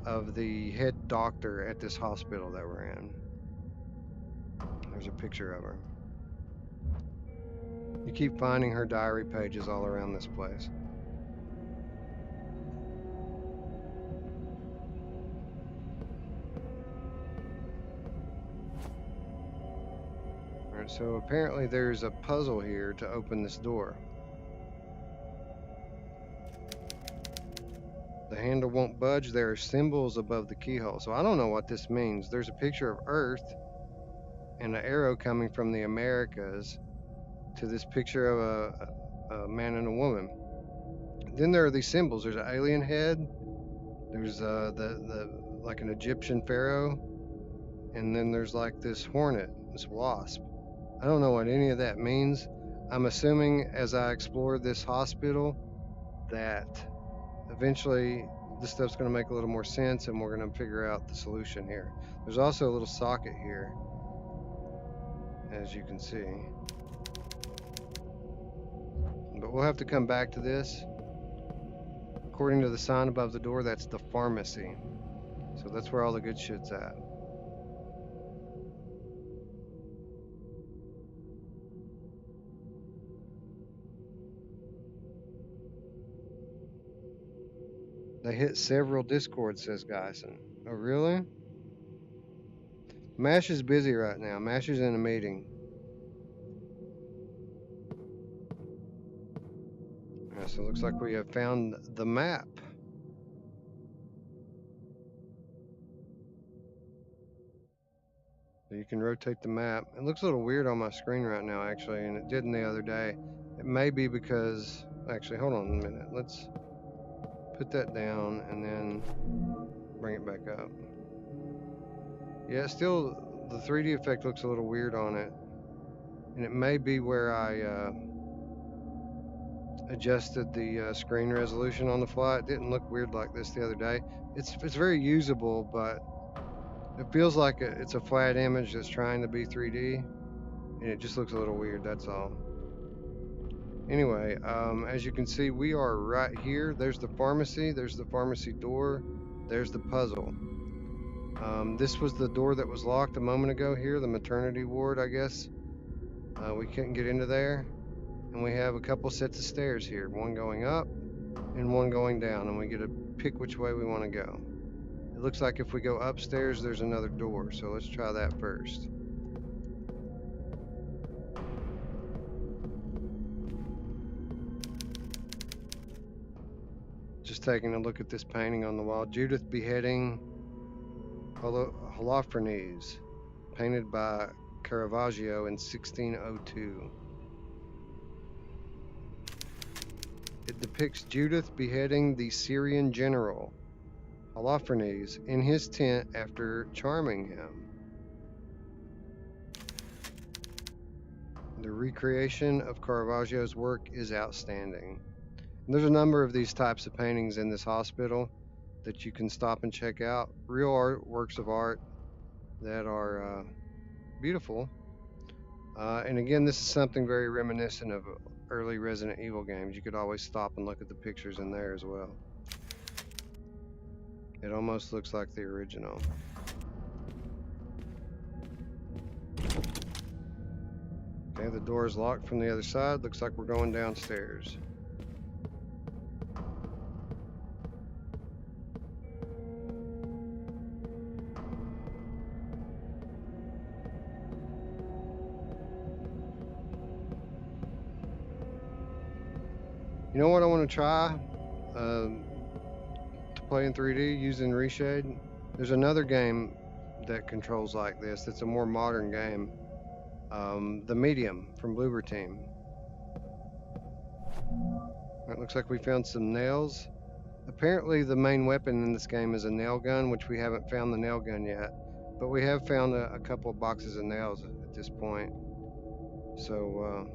of the head doctor at this hospital that we're in. There's a picture of her. You keep finding her diary pages all around this place. Alright, so apparently there's a puzzle here to open this door. The handle won't budge. There are symbols above the keyhole. So I don't know what this means. There's a picture of Earth and an arrow coming from the Americas to this picture of a man and a woman. Then there are these symbols. There's an alien head. There's the like an Egyptian pharaoh, and then there's like this hornet, this wasp. I don't know what any of that means. I'm assuming as I explore this hospital that eventually this stuff's going to make a little more sense and we're going to figure out the solution here. There's also a little socket here, as you can see. But we'll have to come back to this. According to the sign above the door, that's the pharmacy. So that's where all the good shit's at. They hit several discords, says Geisen. Oh, really? Mash is busy right now. Mash is in a meeting. Yeah, so it looks like we have found the map. So you can rotate the map. It looks a little weird on my screen right now, actually, and it didn't the other day. It may be because, actually, hold on a minute. Let's put that down and then bring it back up. Yeah, still, the 3D effect looks a little weird on it. And it may be where I adjusted the screen resolution on the fly. It didn't look weird like this the other day. It's very usable, but it feels like it's a flat image that's trying to be 3D, and it just looks a little weird, that's all. Anyway, as you can see, we are right here. There's the pharmacy door, there's the puzzle. This was the door that was locked a moment ago here, the maternity ward, I guess. We couldn't get into there. And we have a couple sets of stairs here, one going up and one going down, and we get to pick which way we want to go. It looks like if we go upstairs, there's another door, so let's try that first. Just taking a look at this painting on the wall. Judith beheading Holofernes, painted by Caravaggio in 1602. It depicts Judith beheading the Syrian general Holofernes in his tent after charming him. The recreation of Caravaggio's work is outstanding. And there's a number of these types of paintings in this hospital that you can stop and check out. Real art, works of art that are beautiful. And again, this is something very reminiscent of early Resident Evil games. You could always stop and look at the pictures in there as well. It almost looks like the original. Okay, the door is locked from the other side. Looks like we're going downstairs. You know what I want to try to play in 3D using Reshade? There's another game that controls like this. It's a more modern game. The Medium from Bloober Team. It looks like we found some nails. Apparently the main weapon in this game is a nail gun, which we haven't found the nail gun yet. But we have found a couple of boxes of nails at this point. So,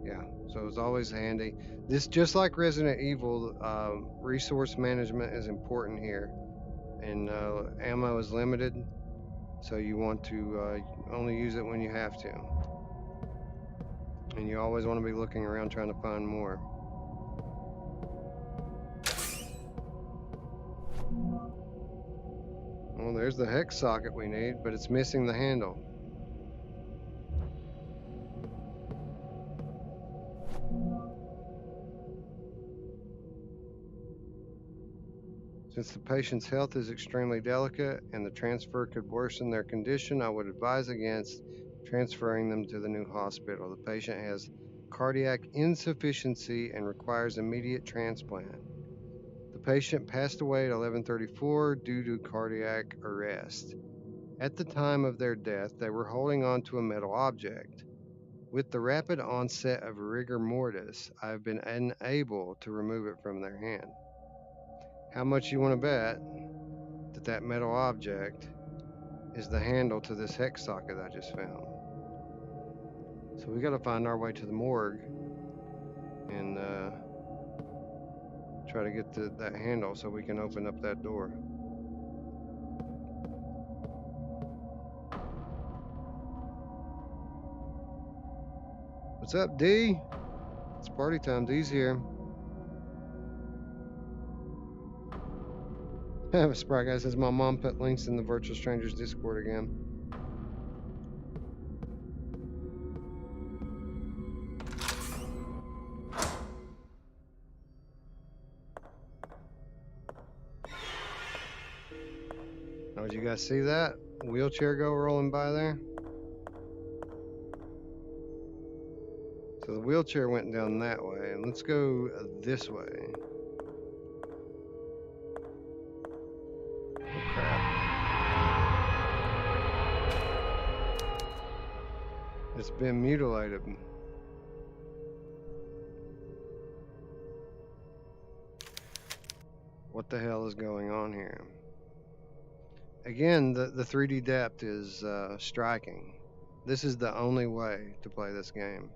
yeah, so it's always handy. This, just like Resident Evil, resource management is important here. And ammo is limited, so you want to only use it when you have to. And you always want to be looking around trying to find more. Well, there's the hex socket we need, but it's missing the handle. Since the patient's health is extremely delicate and the transfer could worsen their condition, I would advise against transferring them to the new hospital. The patient has cardiac insufficiency and requires immediate transplant. The patient passed away at 11:34 due to cardiac arrest. At the time of their death, they were holding on to a metal object. With the rapid onset of rigor mortis, I have been unable to remove it from their hand. How much you want to bet that that metal object is the handle to this hex socket I just found? So we got to find our way to the morgue and try to get to that handle so we can open up that door. What's up, D? It's party time. D's here. Sprite Guy says my mom put links in the Virtual Strangers Discord again. Oh, did you guys see that wheelchair go rolling by there? So the wheelchair went down that way, and let's go this way. Oh crap. It's been mutilated. What the hell is going on here? Again, the 3D depth is striking. This is the only way to play this game.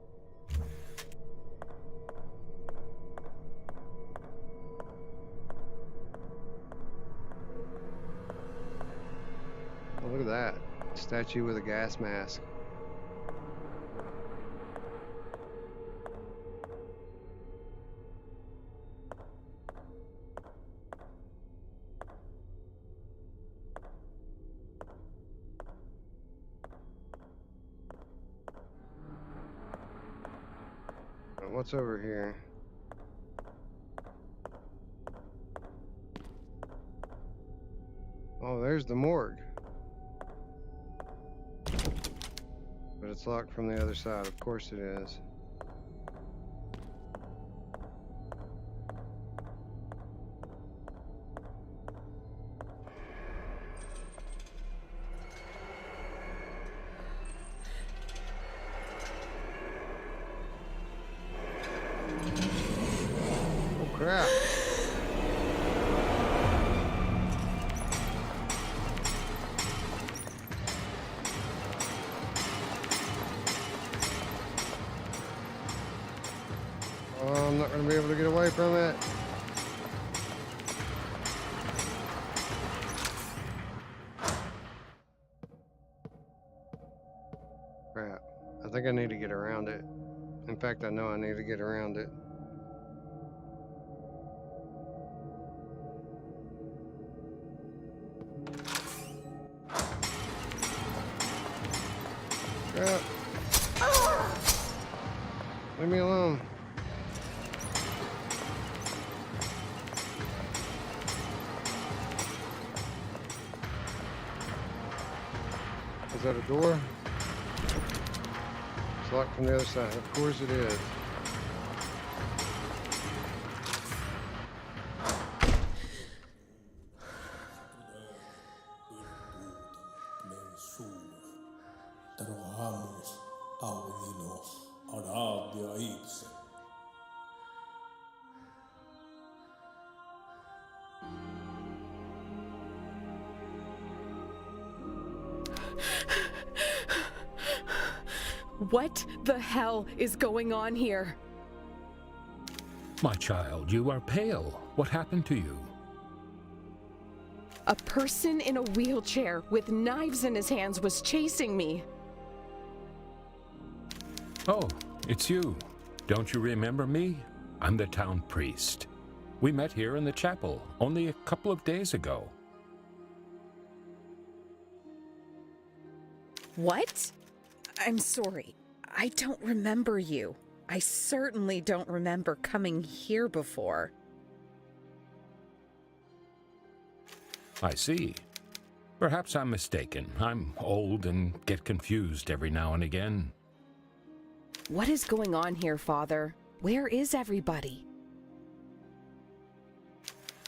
Oh, look at that. Statue with a gas mask. What's over here? Oh, there's the morgue. But it's locked from the other side. Of course it is. Oh, crap. Oh, I'm not going to be able to get away from it. Crap. I think I need to get around it. In fact, I know I need to get around it. Crap. Leave me alone. Is that a door? It's locked from the other side. Of course it is. What the hell is going on here? My child, you are pale. What happened to you? A person in a wheelchair with knives in his hands was chasing me. Oh, it's you. Don't you remember me? I'm the town priest. We met here in the chapel only a couple of days ago. What? I'm sorry. I don't remember you. I certainly don't remember coming here before. I see. Perhaps I'm mistaken. I'm old and get confused every now and again. What is going on here, Father? Where is everybody?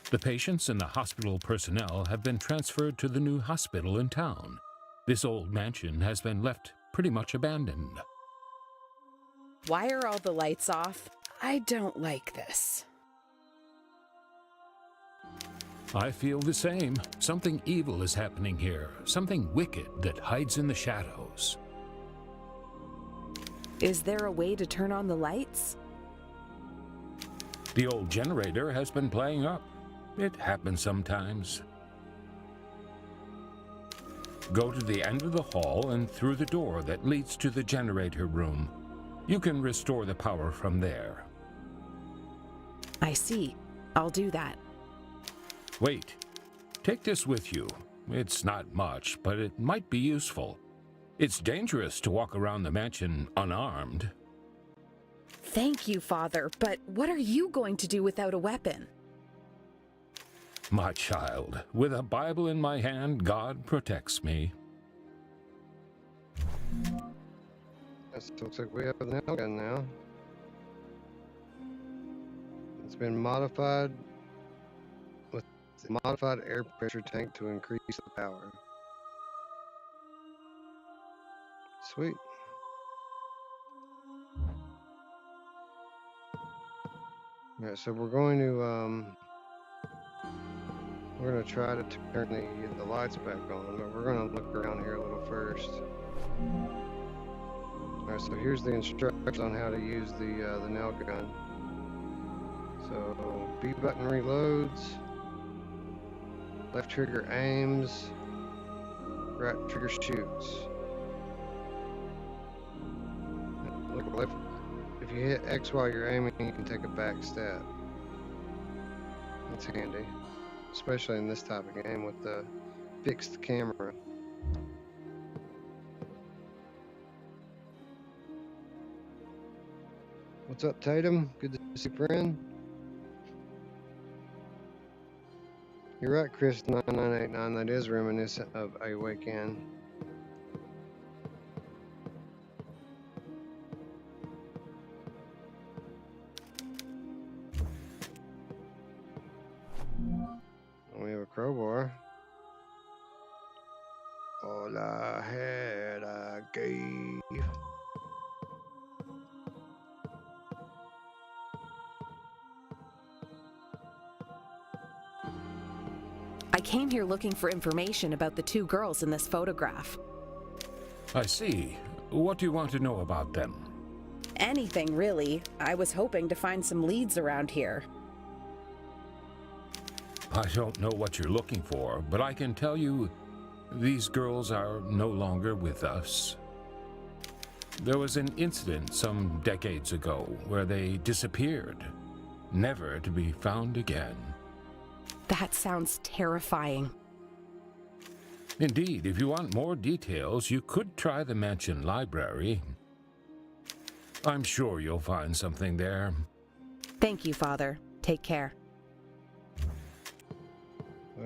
The patients and the hospital personnel have been transferred to the new hospital in town. This old mansion has been left pretty much abandoned. Why are all the lights off? I don't like this. I feel the same. Something evil is happening here. Something wicked that hides in the shadows. Is there a way to turn on the lights? The old generator has been playing up. It happens sometimes. Go to the end of the hall and through the door that leads to the generator room. You can restore the power from there. I see. I'll do that. Wait. Take this with you. It's not much, but it might be useful. It's dangerous to walk around the mansion unarmed. Thank you, Father, but what are you going to do without a weapon? My child, with a Bible in my hand, God protects me. Looks like we have the nail gun now. It's been modified with a modified air pressure tank to increase the power. Sweet. Alright, so we're going to try to turn the lights back on, but we're going to look around here a little first. Alright, so here's the instructions on how to use the nail gun. So, B button reloads, left trigger aims, right trigger shoots. Look left. If you hit X while you're aiming, you can take a back step. That's handy, especially in this type of game with the fixed camera. What's up, Tatum? Good to see you, friend. You're right, Chris 9989. That is reminiscent of a Waco. We have a crowbar. All I had, I gave. I came here looking for information about the two girls in this photograph. I see. What do you want to know about them? Anything, really. I was hoping to find some leads around here. I don't know what you're looking for, but I can tell you these girls are no longer with us. There was an incident some decades ago where they disappeared, never to be found again. That sounds terrifying. Indeed, if you want more details, you could try the mansion library. I'm sure you'll find something there. Thank you, Father. Take care.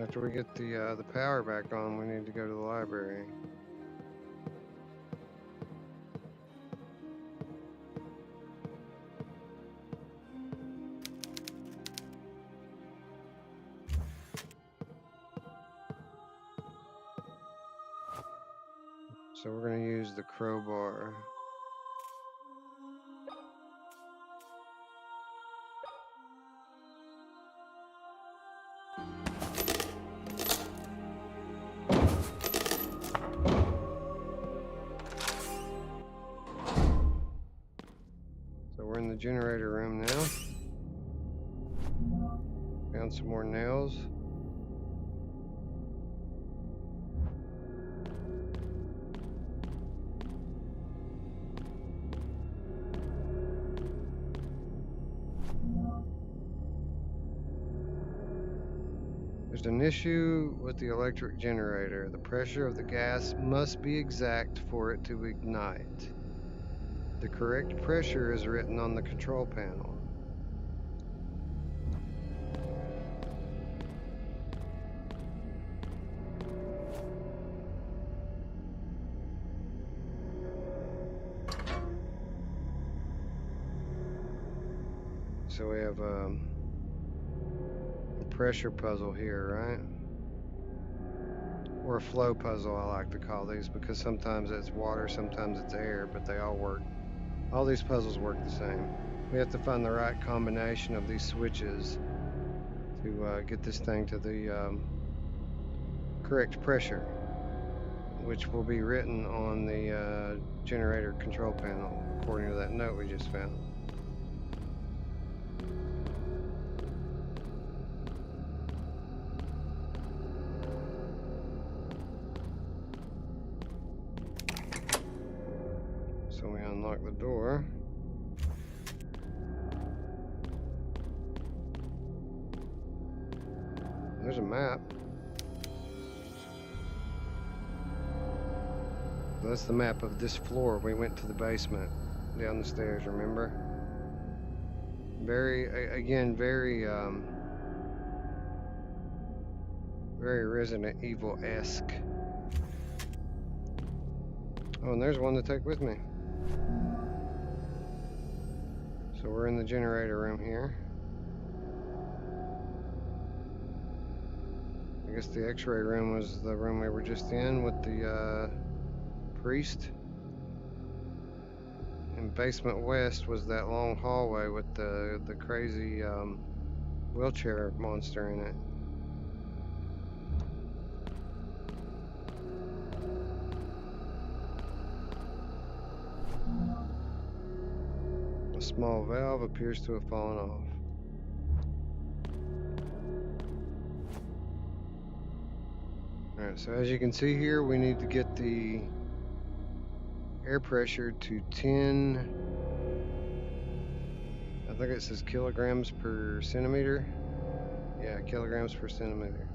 After we get the power back on, we need to go to the library. So we're going to use the crowbar. So we're in the generator room now. Found some more nails. There's an issue with the electric generator. The pressure of the gas must be exact for it to ignite. The correct pressure is written on the control panel. So we have a pressure puzzle here, right? Or a flow puzzle, I like to call these, because sometimes it's water, sometimes it's air, but they all work. All these puzzles work the same. We have to find the right combination of these switches to get this thing to the correct pressure, which will be written on the generator control panel, according to that note we just found. So we unlock the door. There's a map. That's the map of this floor. We went to the basement, down the stairs, remember? Very Resident Evil-esque. Oh, and there's one to take with me. So we're in the generator room here. I guess the x-ray room was the room we were just in with the priest and basement west was that long hallway with the crazy wheelchair monster in it. A small valve appears to have fallen off. Alright, so as you can see here, we need to get the air pressure to 10, I think it says kilograms per centimeter. Yeah, kilograms per centimeter.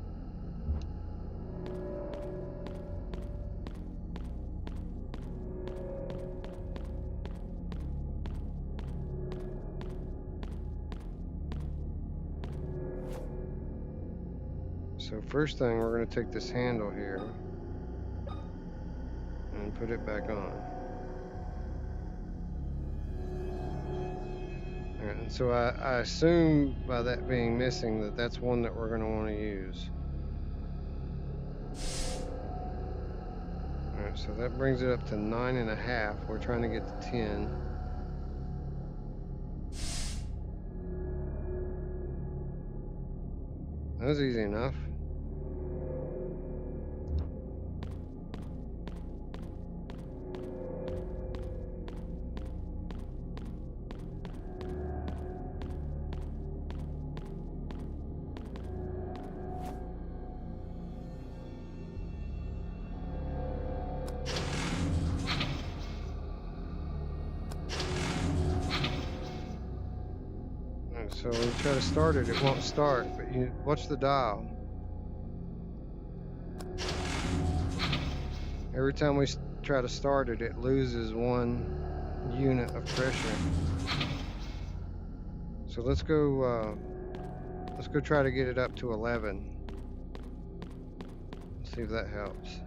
So first thing, we're going to take this handle here and put it back on. Alright, and so I assume by that being missing that that's one that we're going to want to use. Alright, so that brings it up to 9.5. We're trying to get to 10. That was easy enough. So when you try to start it, it won't start, but you watch the dial. Every time we try to start it, it loses 1 unit of pressure. So let's go try to get it up to 11. Let's see if that helps.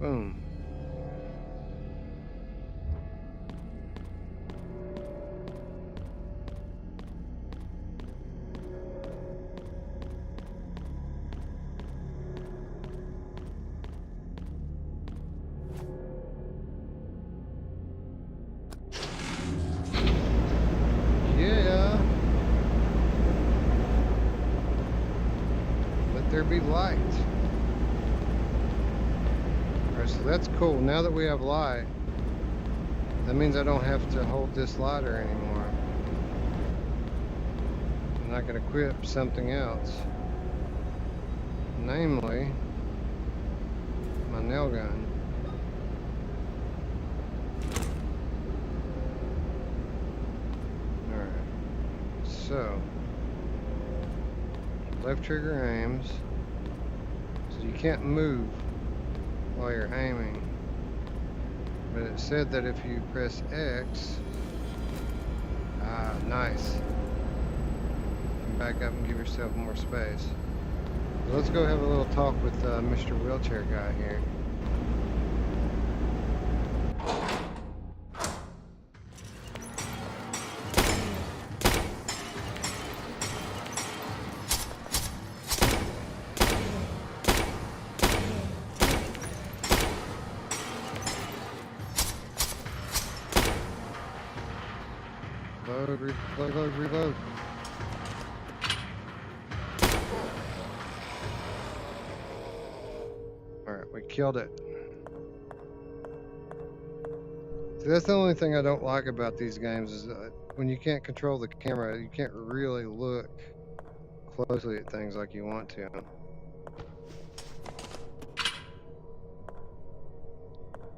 Boom. Yeah. Let there be light. So that's cool. Now that we have light, that means I don't have to hold this lighter anymore. And I can equip something else. Namely, my nail gun. Alright. So, left trigger aims. So you can't move while you're aiming, but it said that if you press X, nice, you can back up and give yourself more space. So let's go have a little talk with Mr. Wheelchair Guy here. Reload. Alright, we killed it. See, that's the only thing I don't like about these games is when you can't control the camera, you can't really look closely at things like you want to.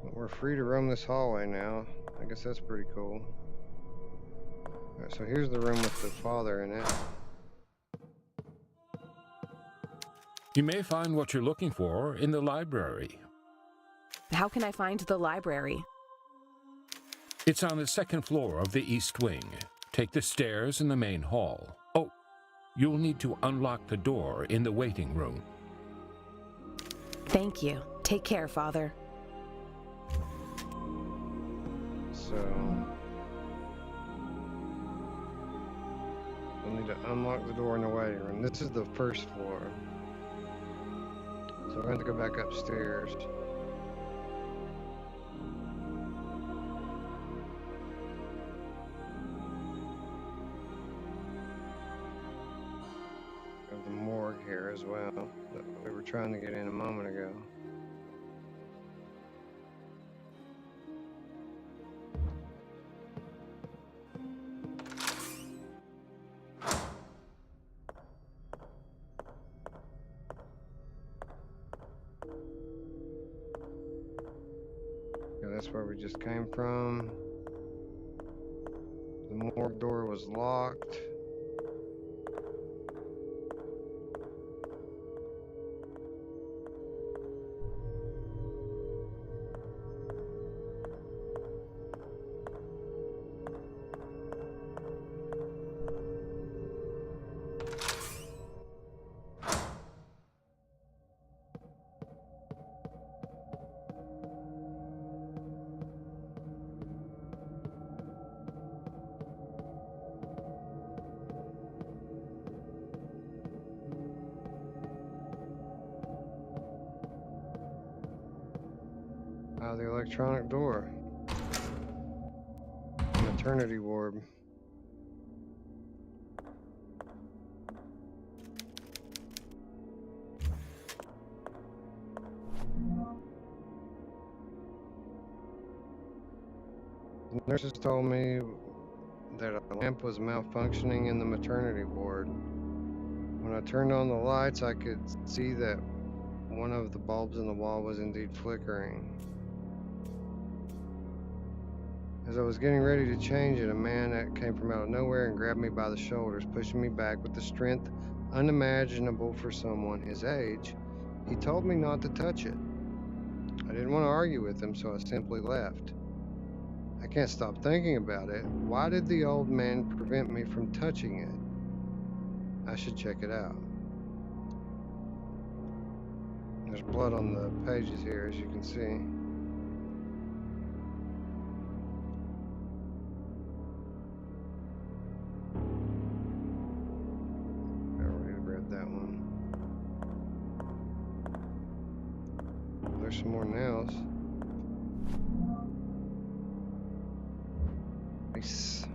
But we're free to roam this hallway now. I guess that's pretty cool. Alright, so here's the room with the father in it. You may find what you're looking for in the library. How can I find the library? It's on the second floor of the East Wing. Take the stairs in the main hall. Oh, you'll need to unlock the door in the waiting room. Thank you. Take care, Father. So we'll need to unlock the door in the waiting room. This is the first floor. So we're going to go back upstairs. We have the morgue here as well that we were trying to get in a moment ago. That's where we just came from. The morgue door was locked. The electronic door. Maternity ward. The nurses told me that a lamp was malfunctioning in the maternity ward. When I turned on the lights, I could see that one of the bulbs in the wall was indeed flickering. As I was getting ready to change it, a man that came from out of nowhere and grabbed me by the shoulders, pushing me back with the strength unimaginable for someone his age. He told me not to touch it. I didn't want to argue with him, so I simply left. I can't stop thinking about it. Why did the old man prevent me from touching it? I should check it out. There's blood on the pages here, as you can see. There's some more nails. Nice.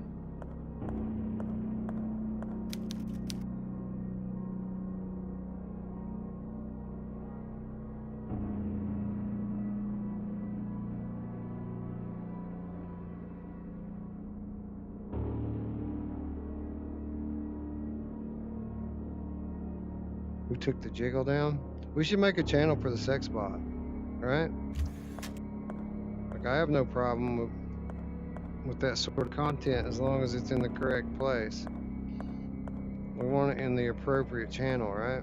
Who took the jiggle down? We should make a channel for the sex bot. Right? Like, I have no problem with that sort of content as long as it's in the correct place. We want it in the appropriate channel, right?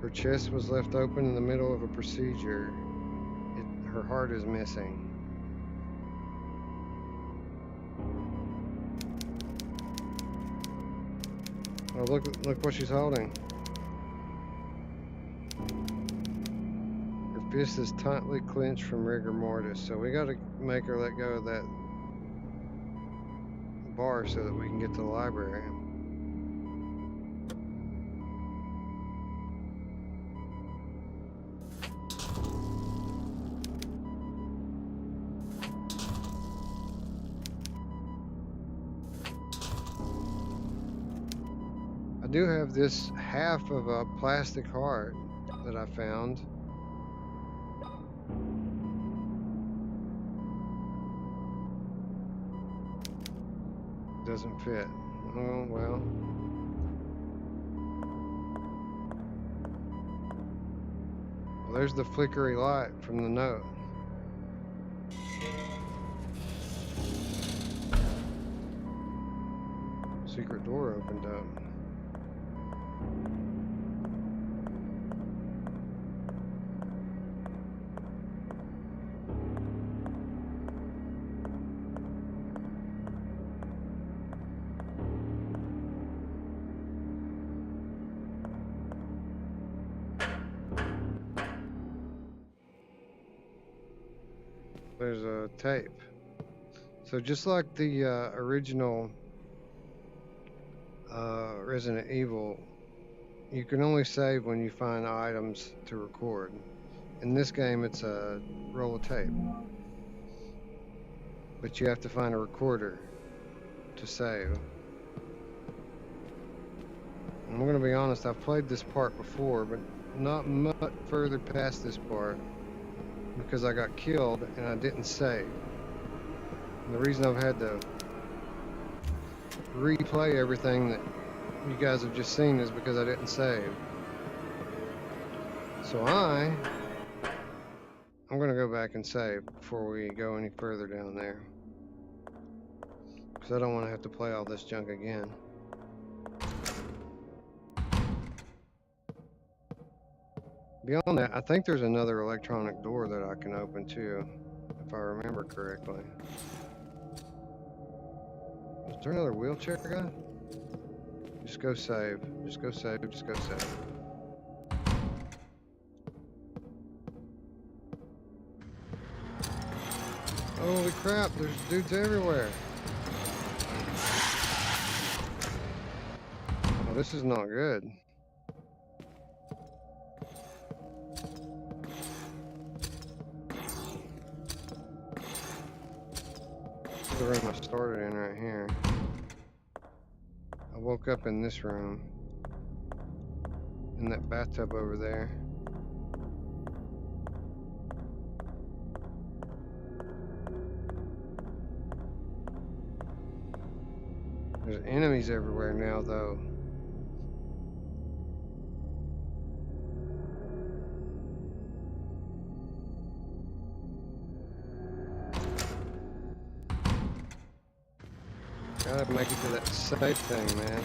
Her chest was left open in the middle of a procedure. Her heart is missing. Oh, look what she's holding. Her fist is tightly clenched from rigor mortis, so we gotta make her let go of that bar so that we can get to the library. I do have this half of a plastic heart that I found. Doesn't fit. Oh well. there's the flickery light from the note. Secret door opened up. There's a tape. So just like the original Resident Evil, you can only save when you find items to record. In this game, it's a roll of tape. But you have to find a recorder to save. And I'm gonna be honest, I've played this part before, but not much further past this part because I got killed and I didn't save. And the reason I've had to replay everything that you guys have just seen is because I didn't save. So I'm gonna go back and save before we go any further down there, because I don't want to have to play all this junk again. Beyond that, I think there's another electronic door that I can open too, if I remember correctly. Is there another wheelchair guy? Just go save. Just go save. Just go save. Holy crap, there's dudes everywhere. Oh, this is not good. The room I started in right here. I woke up in this room. In that bathtub over there. There's enemies everywhere now, though. Gotta make it to that safe thing, man.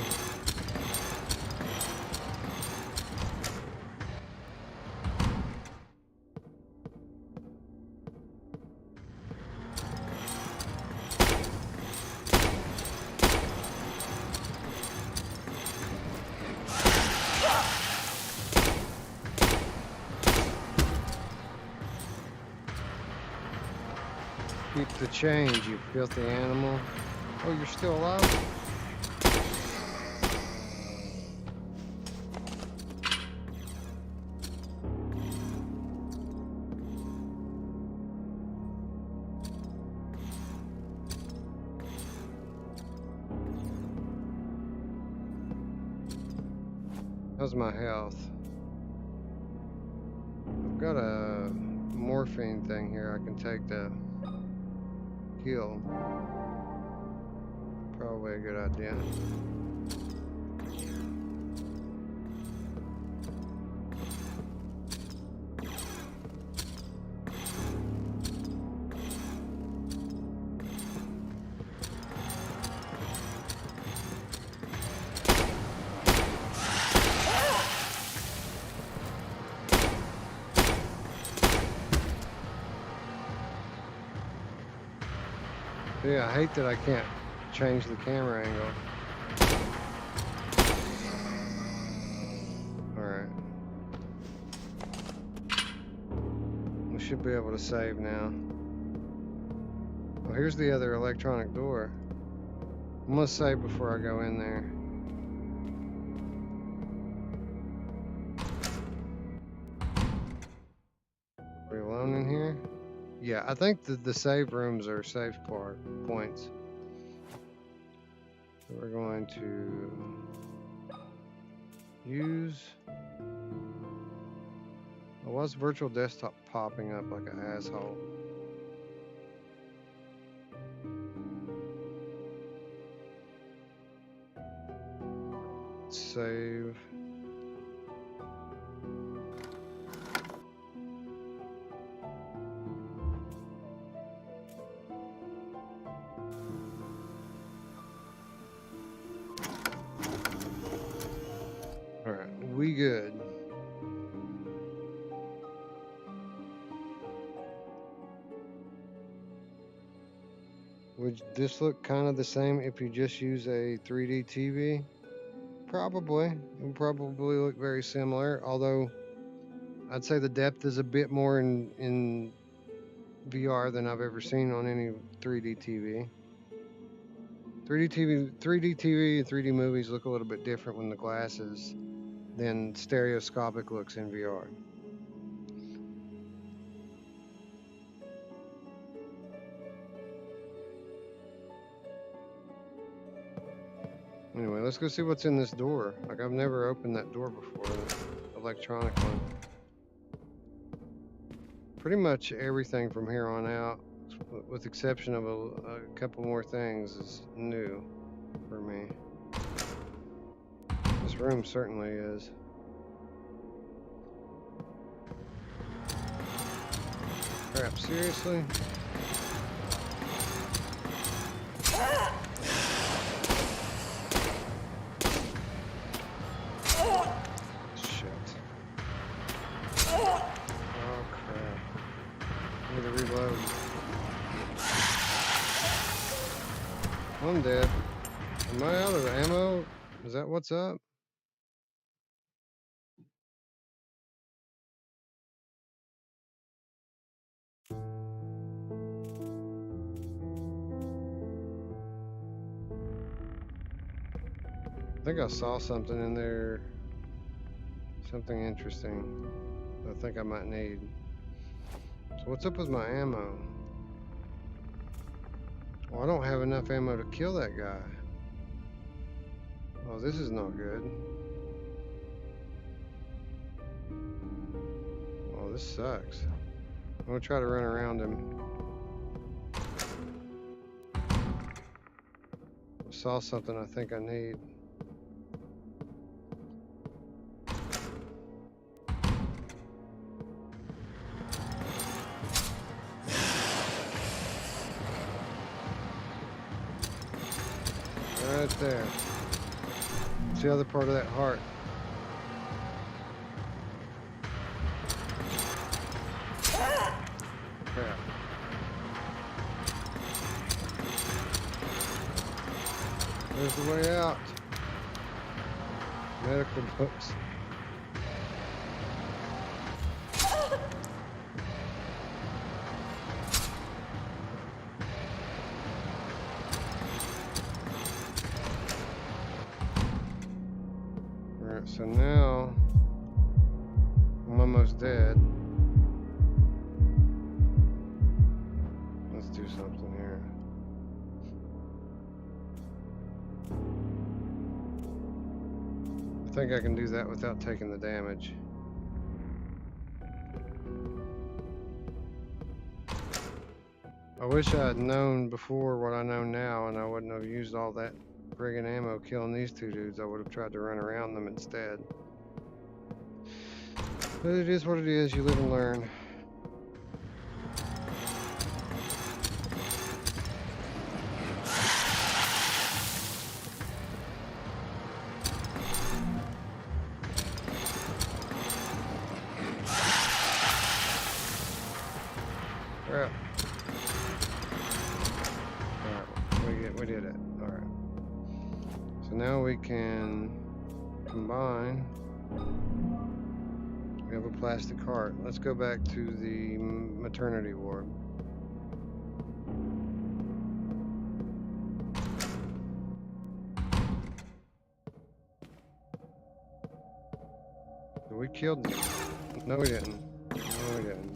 Keep the change, you filthy animal. Oh, you're still alive? How's my health? I've got a morphine thing here I can take to heal. Probably a good idea. Yeah, I hate that I can't change the camera angle. Alright. We should be able to save now. Oh, here's the other electronic door. I'm gonna save before I go in there. Are we alone in here? Yeah, I think the save rooms are save points. So we're going to use. Why is virtual desktop popping up like an asshole? Save. pretty good. Would this look kind of the same if you just use a 3D TV? Probably. It would probably look very similar, although I'd say the depth is a bit more in VR than I've ever seen on any 3D TV. 3D TV and 3D movies look a little bit different when the glasses than stereoscopic looks in VR. Anyway, let's go see what's in this door. Like, I've never opened that door before, the electronic one. Pretty much everything from here on out, with the exception of a couple more things, is new for me. This room certainly is. Crap, seriously? Shit. Oh crap. I need to reload. I'm dead. Am I out of ammo? Is that what's up? I think I saw something in there. Something interesting. I think I might need. So what's up with my ammo? Well, I don't have enough ammo to kill that guy. Oh, this is not good. Oh, this sucks. I'm gonna try to run around him. I saw something I think I need. Right there. It's the other part of that heart. Crap. There's the way out. Medical books. Alright, so now I'm almost dead. Let's do something here. I think I can do that without taking the damage. I wish I had known before what I know now, and I wouldn't have used all that friggin' ammo killing these two dudes. I would have tried to run around them instead. But it is what it is. You live and learn. Crap. Alright, we did it. Alright. So now we can combine. We have a plastic heart. Let's go back to the maternity ward. We killed them. No, we didn't. No, we didn't.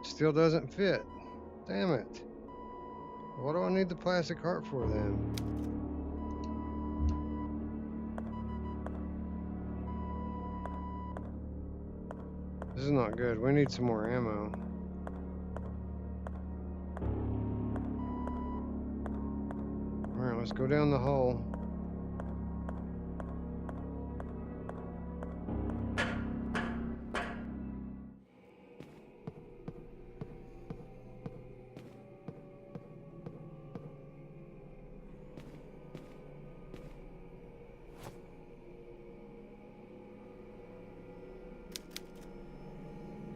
Still doesn't fit. Damn it. What do I need the plastic heart for then? This is not good. We need some more ammo. Alright, let's go down the hole.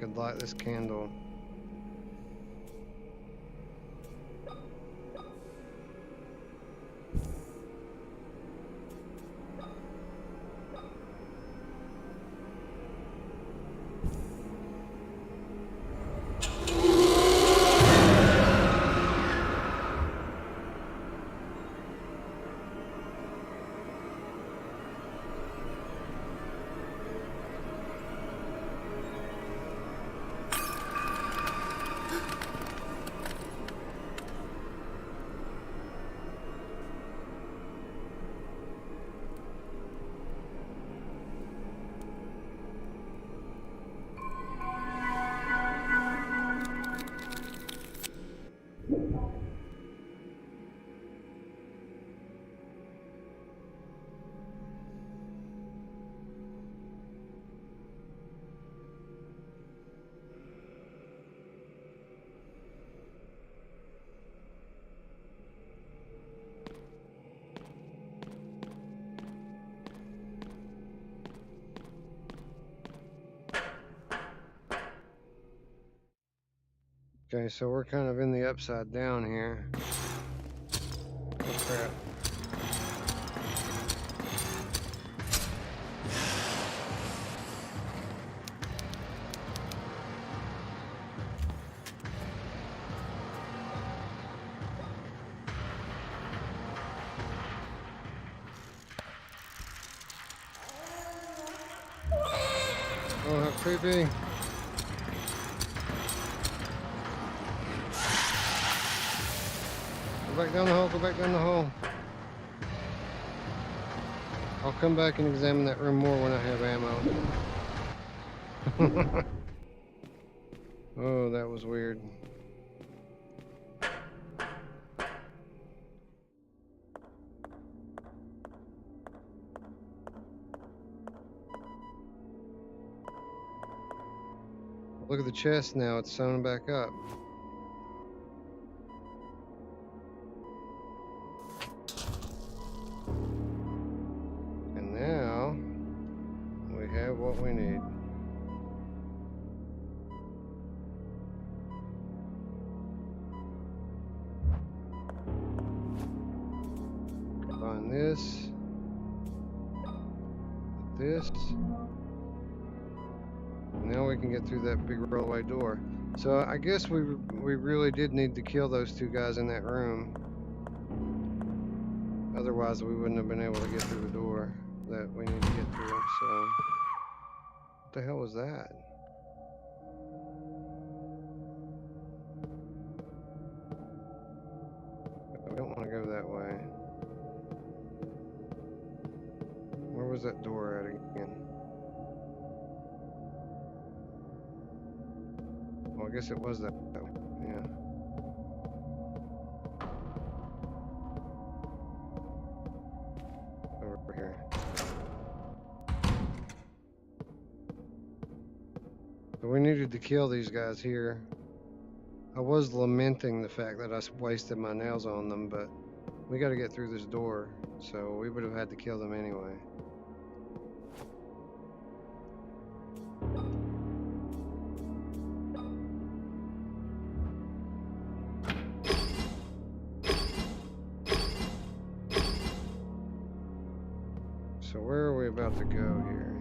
could light this candle. Okay, so we're kind of in the upside down here. Oh crap. Oh, how creepy. Go back down the hole, go back down the hole. I'll come back and examine that room more when I have ammo. Oh, that was weird. Look at the chest now, it's sewn back up. And now we have what we need. Combine this with this. Now we can get through that big rollaway door. So I guess we really did need to kill those two guys in that room. Otherwise we wouldn't have been able to get through the door that we need to get through. So what the hell was that? I don't want to go that way. Where was that door at again? Well, I guess it was that way. Yeah. Over here. So we needed to kill these guys here. I was lamenting the fact that I wasted my nails on them, but we got to get through this door, so we would have had to kill them anyway. So where are we about to go here?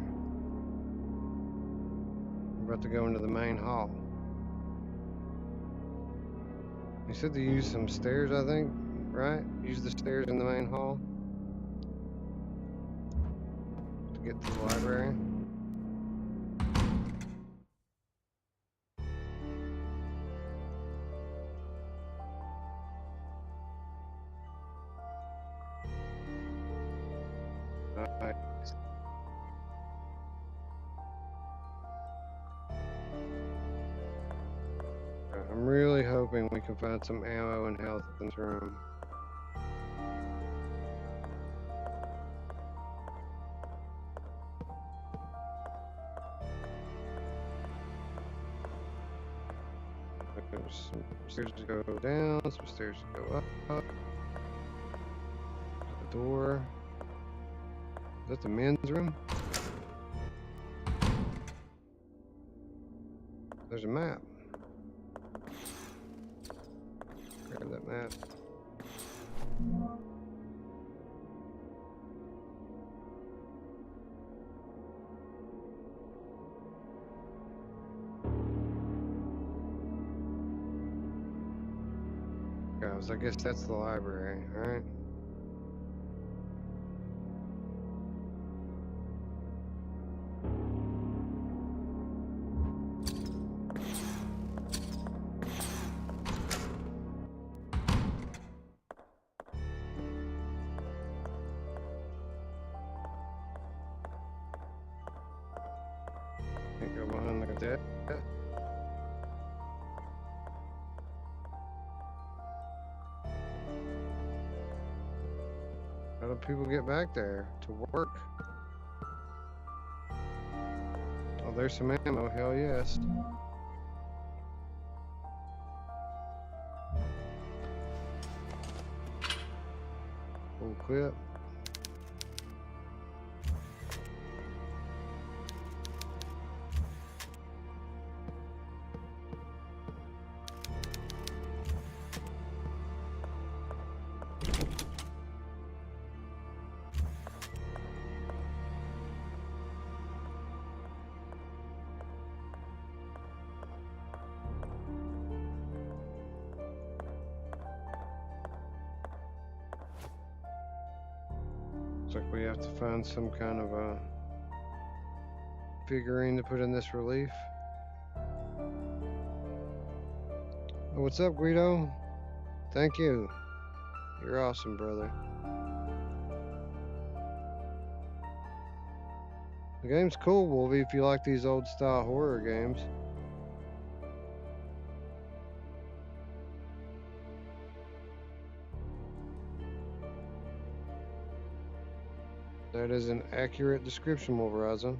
We're about to go into the main hall. You said to use some stairs, I think, right? Use the stairs in the main hall to get to the library. Alright. I'm really hoping we can find some ammo and health in this room. There's some stairs to go down, some stairs to go up. The door. Is that the men's room? There's a map. Grab that map. Guys, I guess that's the library, alright? Can't go behind the desk. How do people get back there to work? Oh, there's some ammo. Hell yes. Full clip. Looks like we have to find some kind of a figurine to put in this relief. Oh, what's up, Guido? Thank you. You're awesome, brother. The game's cool, Wolvie, if you like these old style horror games. That is an accurate description, Wolverizon.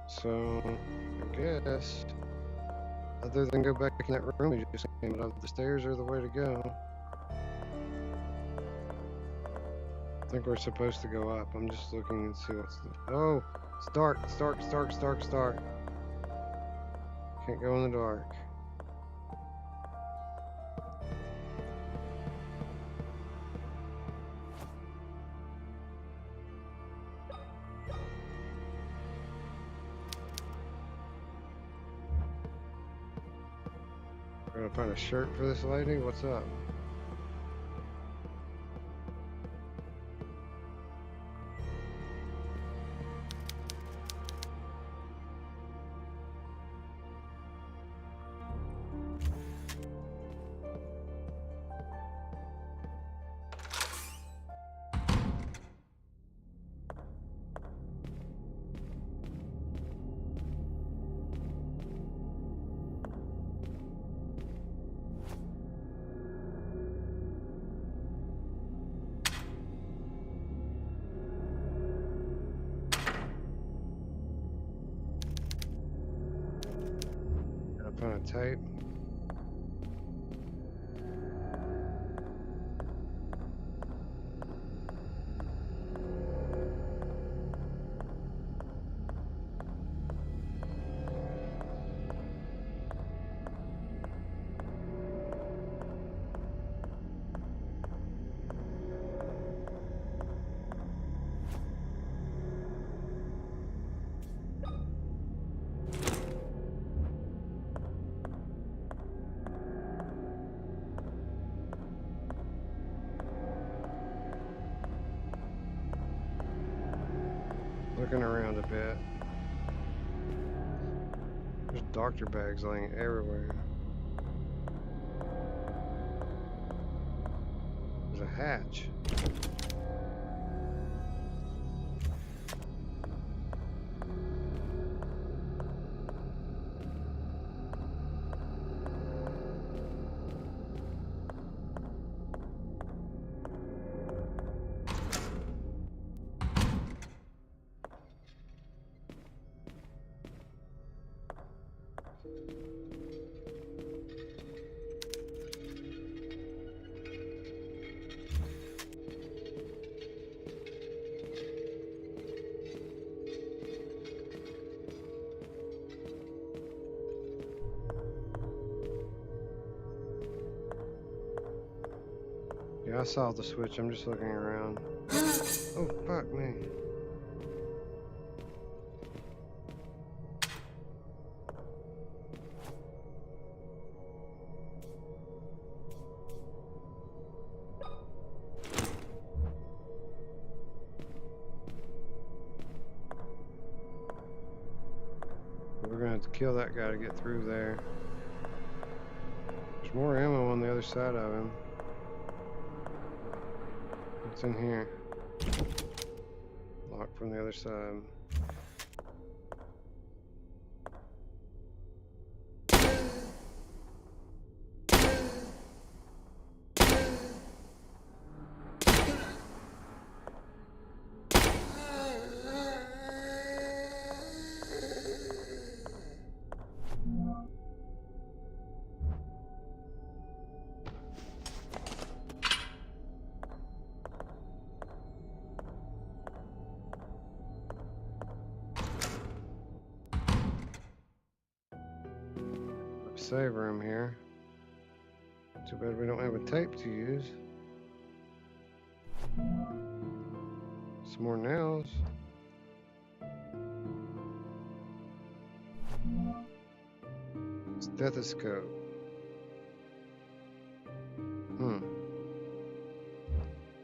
So, I guess, other than go back in that room we just came out of, the stairs are the way to go. I think we're supposed to go up. I'm just looking and see what's the... Oh! It's dark! It's dark! It's dark! It's dark! It's dark! Can't go in the dark. We're gonna find a shirt for this lady? What's up? Find a tape. Looking around a bit. There's doctor bags laying everywhere. There's a hatch. I saw the switch. I'm just looking around. Oh, fuck me. We're gonna have to kill that guy to get through there. There's more ammo on the other side of him. What's in here? Locked from the other side. Save room here. Too bad we don't have a tape to use. Some more nails. Stethoscope.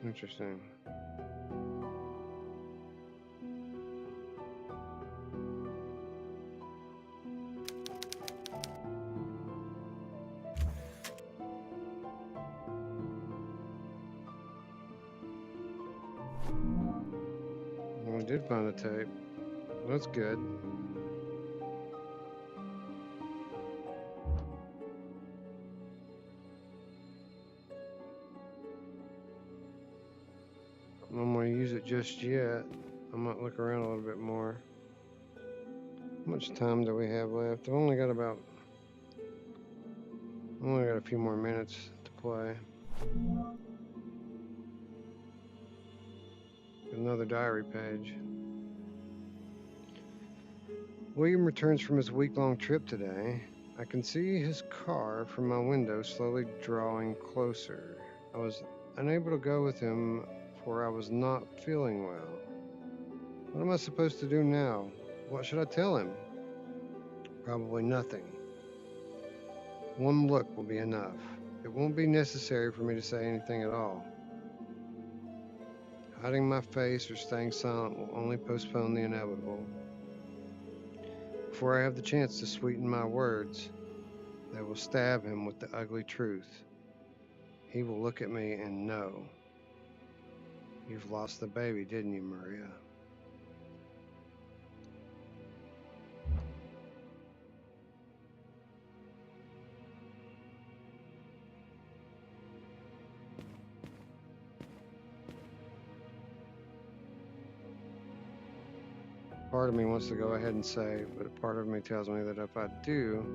Interesting. We did find a tape. That's good. I'm going to use it just yet. I might look around a little bit more. How much time do we have left? I've only got a few more minutes to play. Another diary page. William returns from his week-long trip today. I can see his car from my window slowly drawing closer. I was unable to go with him for I was not feeling well. What am I supposed to do now? What should I tell him? Probably nothing. One look will be enough. It won't be necessary for me to say anything at all. Hiding my face or staying silent will only postpone the inevitable. Before I have the chance to sweeten my words, they will stab him with the ugly truth. He will look at me and know. You've lost the baby, didn't you, Maria? Part of me wants to go ahead and say, but a part of me tells me that if I do,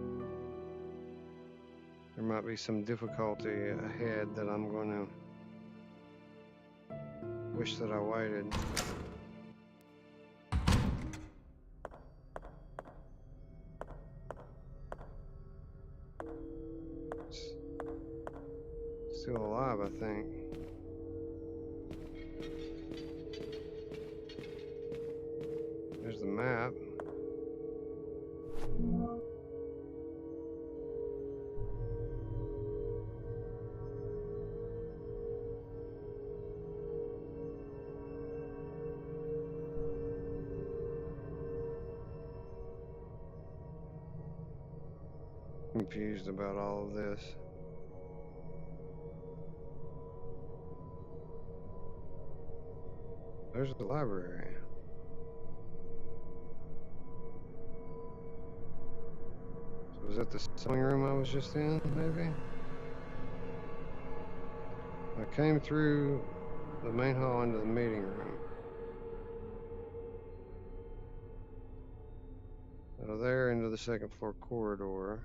there might be some difficulty ahead that I'm going to wish that I waited. Still alive, I think. There's the map. Confused about all of this. There's the library. So was that the sewing room I was just in, maybe? I came through the main hall into the meeting room. Out of there into the second floor corridor.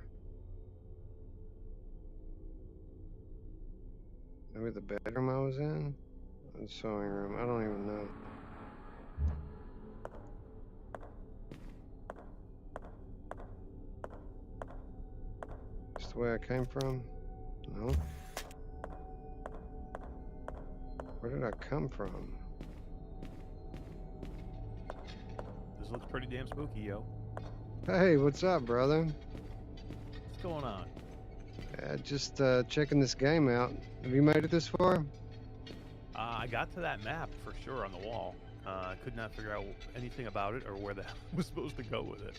Maybe the bedroom I was in? Or the sewing room, I don't even know. It's the way I came from? No. Where did I come from? This looks pretty damn spooky, yo. Hey, what's up, brother? What's going on? Just checking this game out. Have you made it this far? I got to that map for sure on the wall. I could not figure out anything about it or where the hell I was supposed to go with it.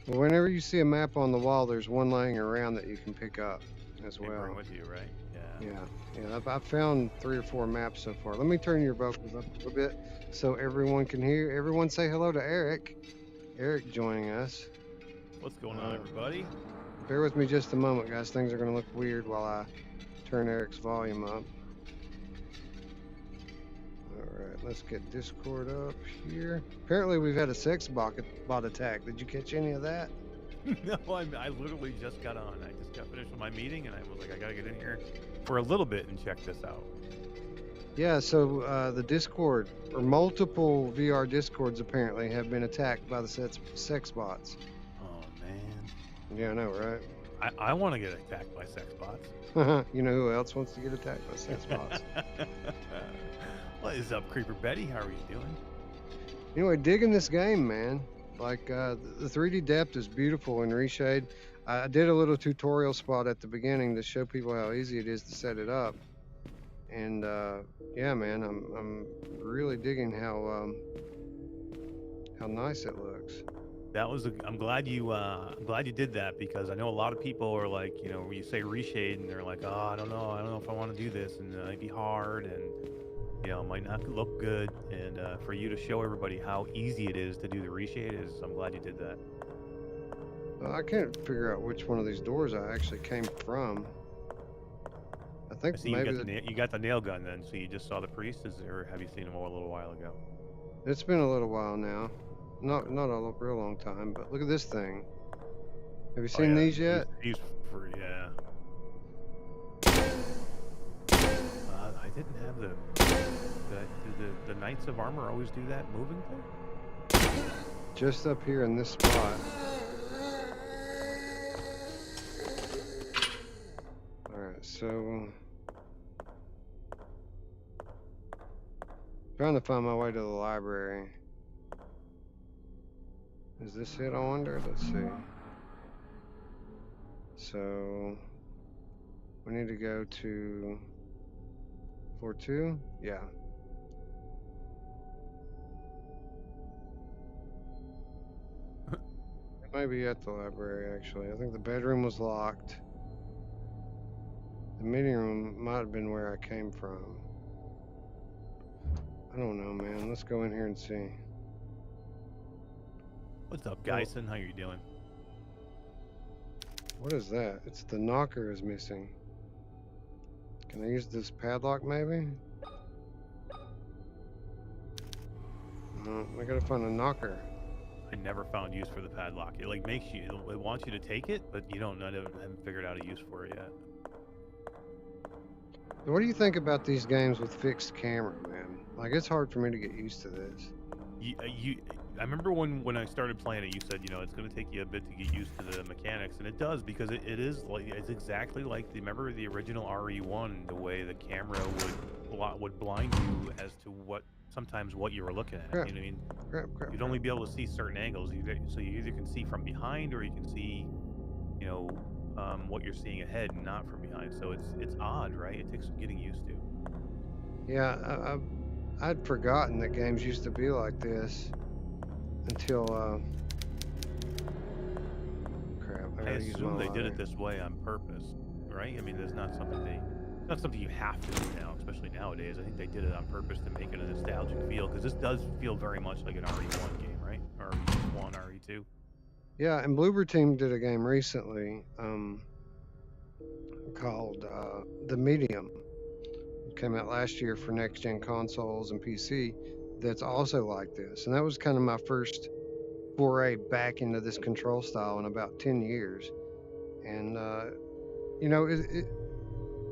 Well, whenever you see a map on the wall, there's one laying around that you can pick up as They well. bring with you, right? Yeah. Yeah. I've found 3 or 4 maps so far. Let me turn your vocals up a little bit so everyone can hear. Everyone say hello to Eric. Eric joining us. What's going on, everybody? Bear with me just a moment, guys. Things are going to look weird while I turn Eric's volume up. Alright, let's get Discord up here. Apparently we've had a sex bot attack. Did you catch any of that? No, I literally just got on. I just got finished with my meeting and I was like, I gotta get in here for a little bit and check this out. Yeah, so the Discord, or multiple VR Discords apparently, have been attacked by the sex bots. Oh, man. Yeah, I know, right? I want to get attacked by sex bots. You know who else wants to get attacked by sex bots? What is up, Creeper Betty? How are you doing? Anyway, digging this game, man. Like, the 3D depth is beautiful in Reshade. I did a little tutorial spot at the beginning to show people how easy it is to set it up. And, yeah, man, I'm really digging how nice it looks. That was I'm glad you did that, because I know a lot of people are like, you know, when you say Reshade and they're like, oh, I don't know if I want to do this, and it might be hard, and you know, it might not look good. And for you to show everybody how easy it is to do the Reshade I'm glad you did that. I can't figure out which one of these doors I actually came from. I think I see maybe you got the nail gun then, so you just saw the priest, or have you seen him a little while ago? it's been a little while now. Not a real long time, but look at this thing. Have you seen these yet? These for, yeah. I didn't have the Knights of Armor always do that moving thing? Just up here in this spot. Alright, so trying to find my way to the library. Is this it, I wonder? Let's see. So we need to go to floor 2? Yeah. It might be at the library, actually. I think the bedroom was locked. The meeting room might have been where I came from. I don't know, man. Let's go in here and see. What's up, Geisen? How you doing? What is that? It's the knocker is missing. Can I use this padlock, maybe? No, I gotta find a knocker. I never found use for the padlock. It like makes you, it wants you to take it, but you haven't figured out a use for it yet. What do you think about these games with fixed camera, man? Like, it's hard for me to get used to this. I remember when I started playing it, you said, you know, it's going to take you a bit to get used to the mechanics, and it does, because it is like, it's exactly like remember the original RE1, the way the camera would blind you as to sometimes what you were looking at. Crap. You know what I mean? Crap. You'd only be able to see certain angles, so you either can see from behind or you can see, you know, what you're seeing ahead and not from behind. So it's odd, right? It takes some getting used to. Yeah, I'd forgotten that games used to be like this until crap. I assume they did it this way on purpose, right? I mean, there's not something you have to do now, especially nowadays. I think they did it on purpose to make it a nostalgic feel, because this does feel very much like an RE1 game, right? RE1, RE2. Yeah, and Bloober Team did a game recently called The Medium. It came out last year for next-gen consoles and PC. That's also like this, and that was kind of my first foray back into this control style in about 10 years. And you know,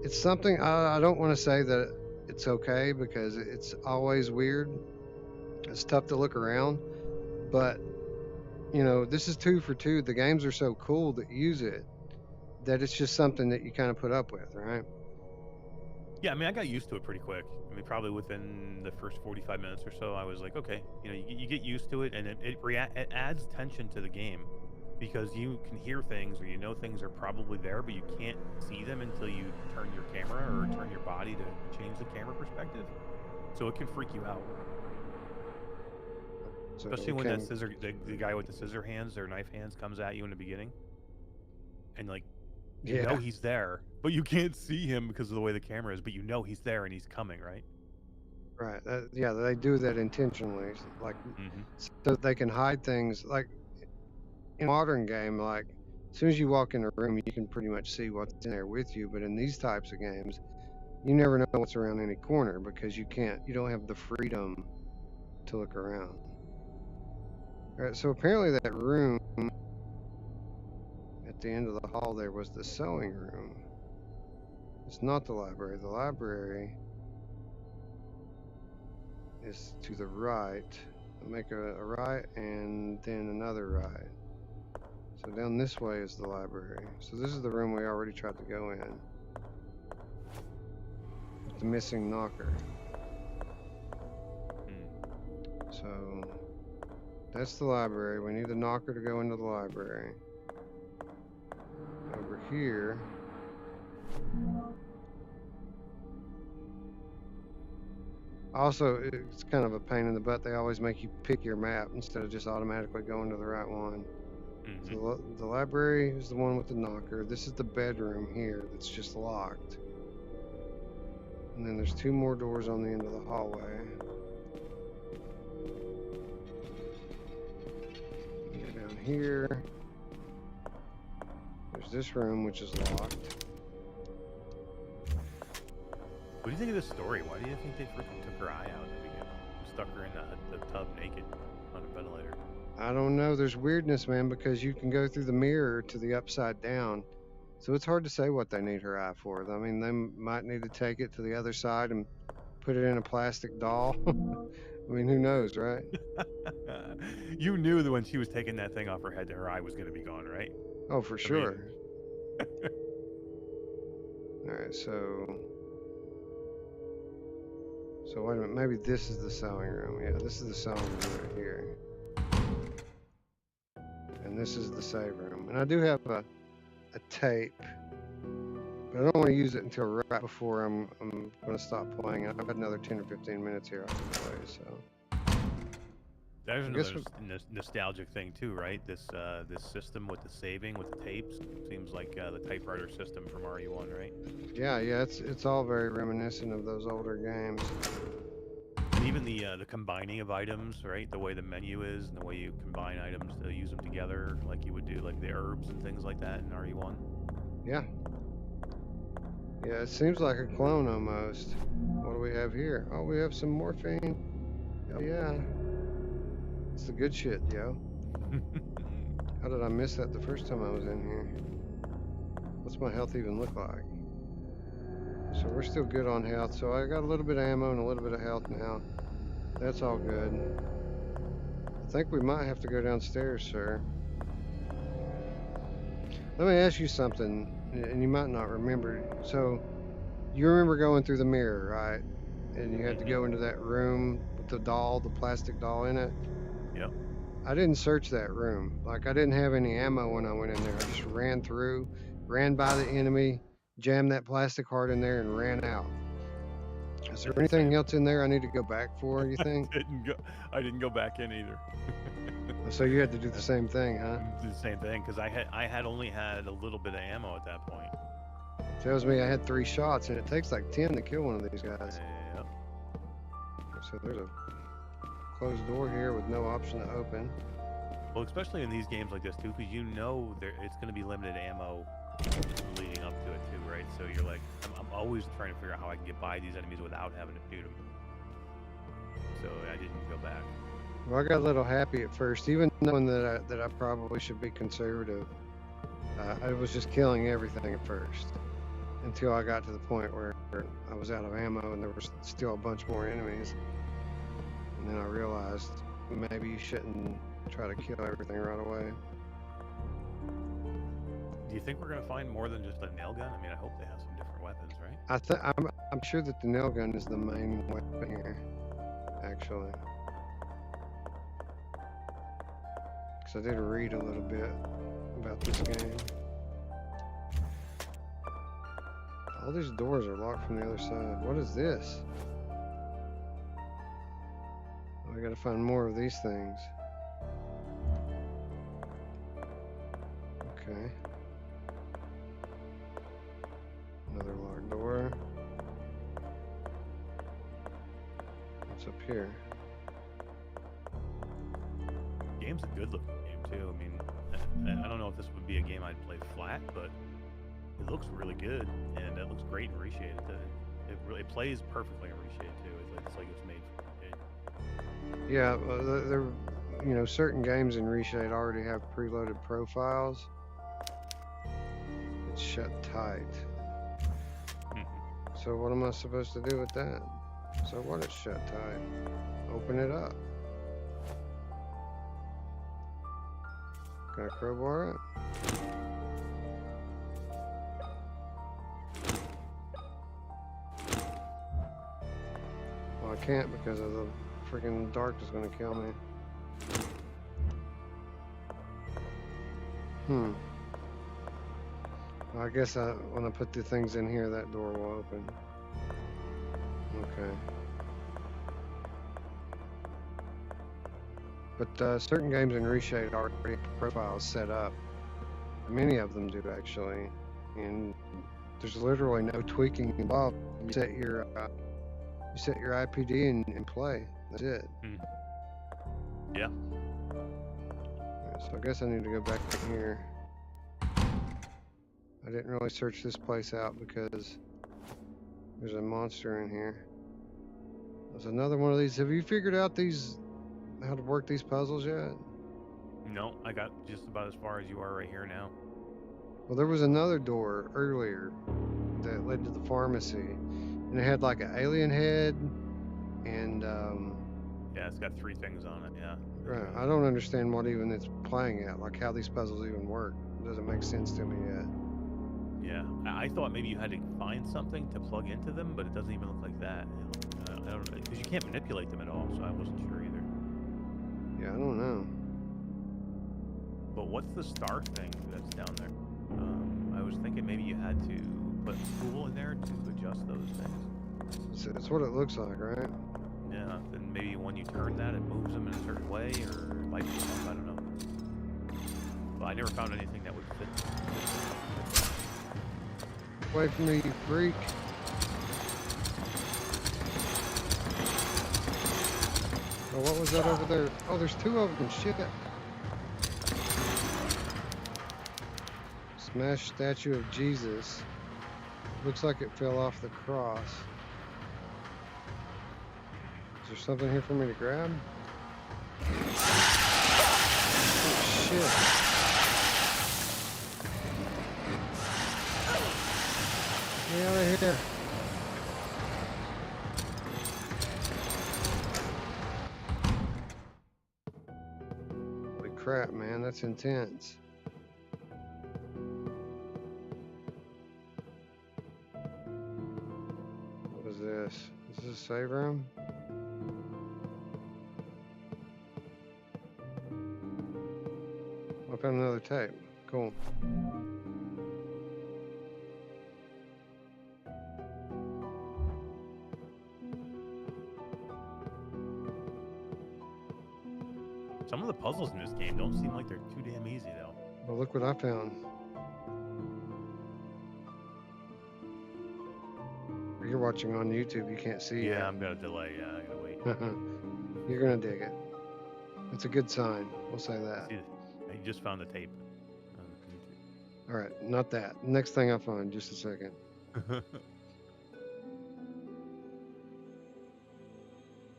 it's something I don't want to say that it's okay, because it's always weird. It's tough to look around, but you know, this is 2 for 2. The games are so cool that use it that it's just something that you kind of put up with, right? Yeah, I mean, I got used to it pretty quick. I mean, probably within the first 45 minutes or so, I was like, okay, you get used to it, and it adds tension to the game because you can hear things or things are probably there, but you can't see them until you turn your camera or turn your body to change the camera perspective. So it can freak you out, So especially when can, the guy with the scissor hands or knife hands comes at you in the beginning, and like yeah, he's there, but you can't see him because of the way the camera is, but he's there and he's coming, right? right. Yeah, they do that intentionally, like Mm-hmm. so they can hide things. Like in a modern game, like as soon as you walk in a room, you can pretty much see what's in there with you. But in these types of games, you never know what's around any corner because you don't have the freedom to look around. All right, so apparently that room at the end of the hall there was the sewing room. It's not the library. The library is to the right. Make a right and then another right. So down this way is the library. So this is the room we already tried to go in. The missing knocker. So that's the library. We need the knocker to go into the library. Over here. Also, it's kind of a pain in the butt. They always make you pick your map instead of just automatically going to the right one. Mm-hmm. So the library is the one with the knocker. This is the bedroom here that's just locked. And then there's 2 more doors on the end of the hallway. Go down here. There's this room, which is locked. What do you think of this story? Why do you think they freaking took her eye out in the beginning? Stuck her in the tub naked on a ventilator. I don't know. There's weirdness, man, because you can go through the mirror to the upside down. So it's hard to say what they need her eye for. I mean, they might need to take it to the other side and put it in a plastic doll. I mean, who knows, right? You knew that when she was taking that thing off her head that her eye was going to be gone, right? Oh, for sure. All right, so wait a minute. Maybe this is the sewing room. Yeah, this is the sewing room right here. And this is the save room. And I do have a tape, but I don't want to use it until right before I'm going to stop playing. I've got another 10 or 15 minutes here I can play, so. There's another nostalgic thing too, right? This system with the saving, with the tapes, seems like the typewriter system from RE1, right? Yeah, it's all very reminiscent of those older games. And even the combining of items, right? The way the menu is and the way you combine items to use them together, like you would do, like the herbs and things like that in RE1. Yeah. Yeah, it seems like a clone almost. What do we have here? Oh, we have some morphine. Oh yeah. It's the good shit, yo. How did I miss that the first time I was in here? What's my health even look like? So we're still good on health. So I got a little bit of ammo and a little bit of health now. That's all good. I think we might have to go downstairs, sir. Let me ask you something, and you might not remember. So you remember going through the mirror, right? And you had to go into that room with the doll, the plastic doll in it? Yep. I didn't search that room. Like, I didn't have any ammo when I went in there. I just ran through, ran by the enemy, jammed that plastic heart in there, and ran out. Is there anything else in there I need to go back for, you think? I didn't go back in either. So you had to do the same thing, huh? The same thing, because I had only had a little bit of ammo at that point. Tells me I had 3 shots, and it takes like 10 to kill one of these guys. Yep. So there's a closed door here with no option to open. Well, especially in these games like this too, because you know it's going to be limited ammo leading up to it too, right? So you're like, I'm always trying to figure out how I can get by these enemies without having to shoot them. So I didn't go back. Well, I got a little happy at first, even knowing that I probably should be conservative. I was just killing everything at first until I got to the point where I was out of ammo and there was still a bunch more enemies. And then I realized maybe you shouldn't try to kill everything right away. Do you think we're going to find more than just a nail gun? I mean, I hope they have some different different weapons, right? I'm sure that the nail gun is the main weapon here, actually. Because I did read a little bit about this game. All these doors are locked from the other side. What is this? Oh, I gotta find more of these things. Okay. Another locked door. What's up here? The game's a good looking game too. I mean, I don't know if this would be a game I'd play flat, but it looks really good and it looks great in Reshade. It really plays perfectly in Reshade too. It's like it's made for Reshade. Yeah, there, you know, certain games in Reshade already have preloaded profiles. It's shut tight. So what am I supposed to do with that? So what? It's shut tight. Open it up. Can I crowbar it? Well, I can't because of the freaking dark is going to kill me. Well, I guess when I put the things in here, that door will open. Okay. But certain games in Reshade already have profiles set up. Many of them do actually, and there's literally no tweaking involved. You set your IPD and play. That's it. Yeah. Alright, so I guess I need to go back in here. I didn't really search this place out because there's a monster in here. There's another one of these. Have you figured out how to work these puzzles yet? No, I got just about as far as you are right here now. Well, there was another door earlier that led to the pharmacy, and it had like an alien head, and Yeah, it's got 3 things on it. Yeah. right, I don't understand what even it's playing at, like how these puzzles even work. It doesn't make sense to me yet. Yeah, I thought maybe you had to find something to plug into them, but it doesn't even look like that. I don't know, because you can't manipulate them at all, so I wasn't sure either. Yeah, I don't know. But what's the star thing that's down there? I was thinking maybe you had to put a tool in there to adjust those things. It's what it looks like, right? Yeah, then maybe when you turn that, it moves them in a certain way, or lights them up, I don't know. But I never found anything that would fit. Away from me, you freak. Oh, what was that over there? Oh, there's 2 of them. Shit. Smashed statue of Jesus. Looks like it fell off the cross. Is there something here for me to grab? Oh, shit. Get out of here. Holy crap, man, that's intense. What is this? Is this a save room? I found another tape. Cool. Some of the puzzles in this game don't seem like they're too damn easy, though. Well, look what I found. You're watching on YouTube, you can't see Yeah, it. I'm gonna delay. Yeah, I gotta wait. You're gonna dig it. It's a good sign. We'll say that. See, I just found the tape. All right, not that. Next thing I find, just a second.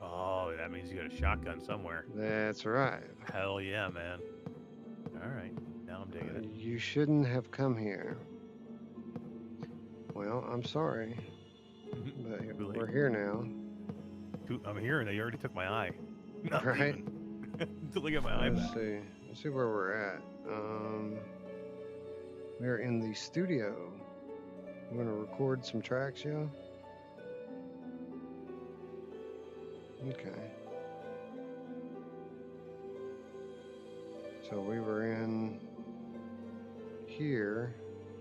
Oh, that means you got a shotgun somewhere. That's right. Hell yeah, man. All right, now I'm digging it. You shouldn't have come here. Well, I'm sorry, but Too late. we're here now. I'm here, and they already took my eye. Not Right. even. To look at my eye Let's back. see. Let's see where we're at. We're in the studio. You want to record some tracks, yeah? Okay. So we were in here,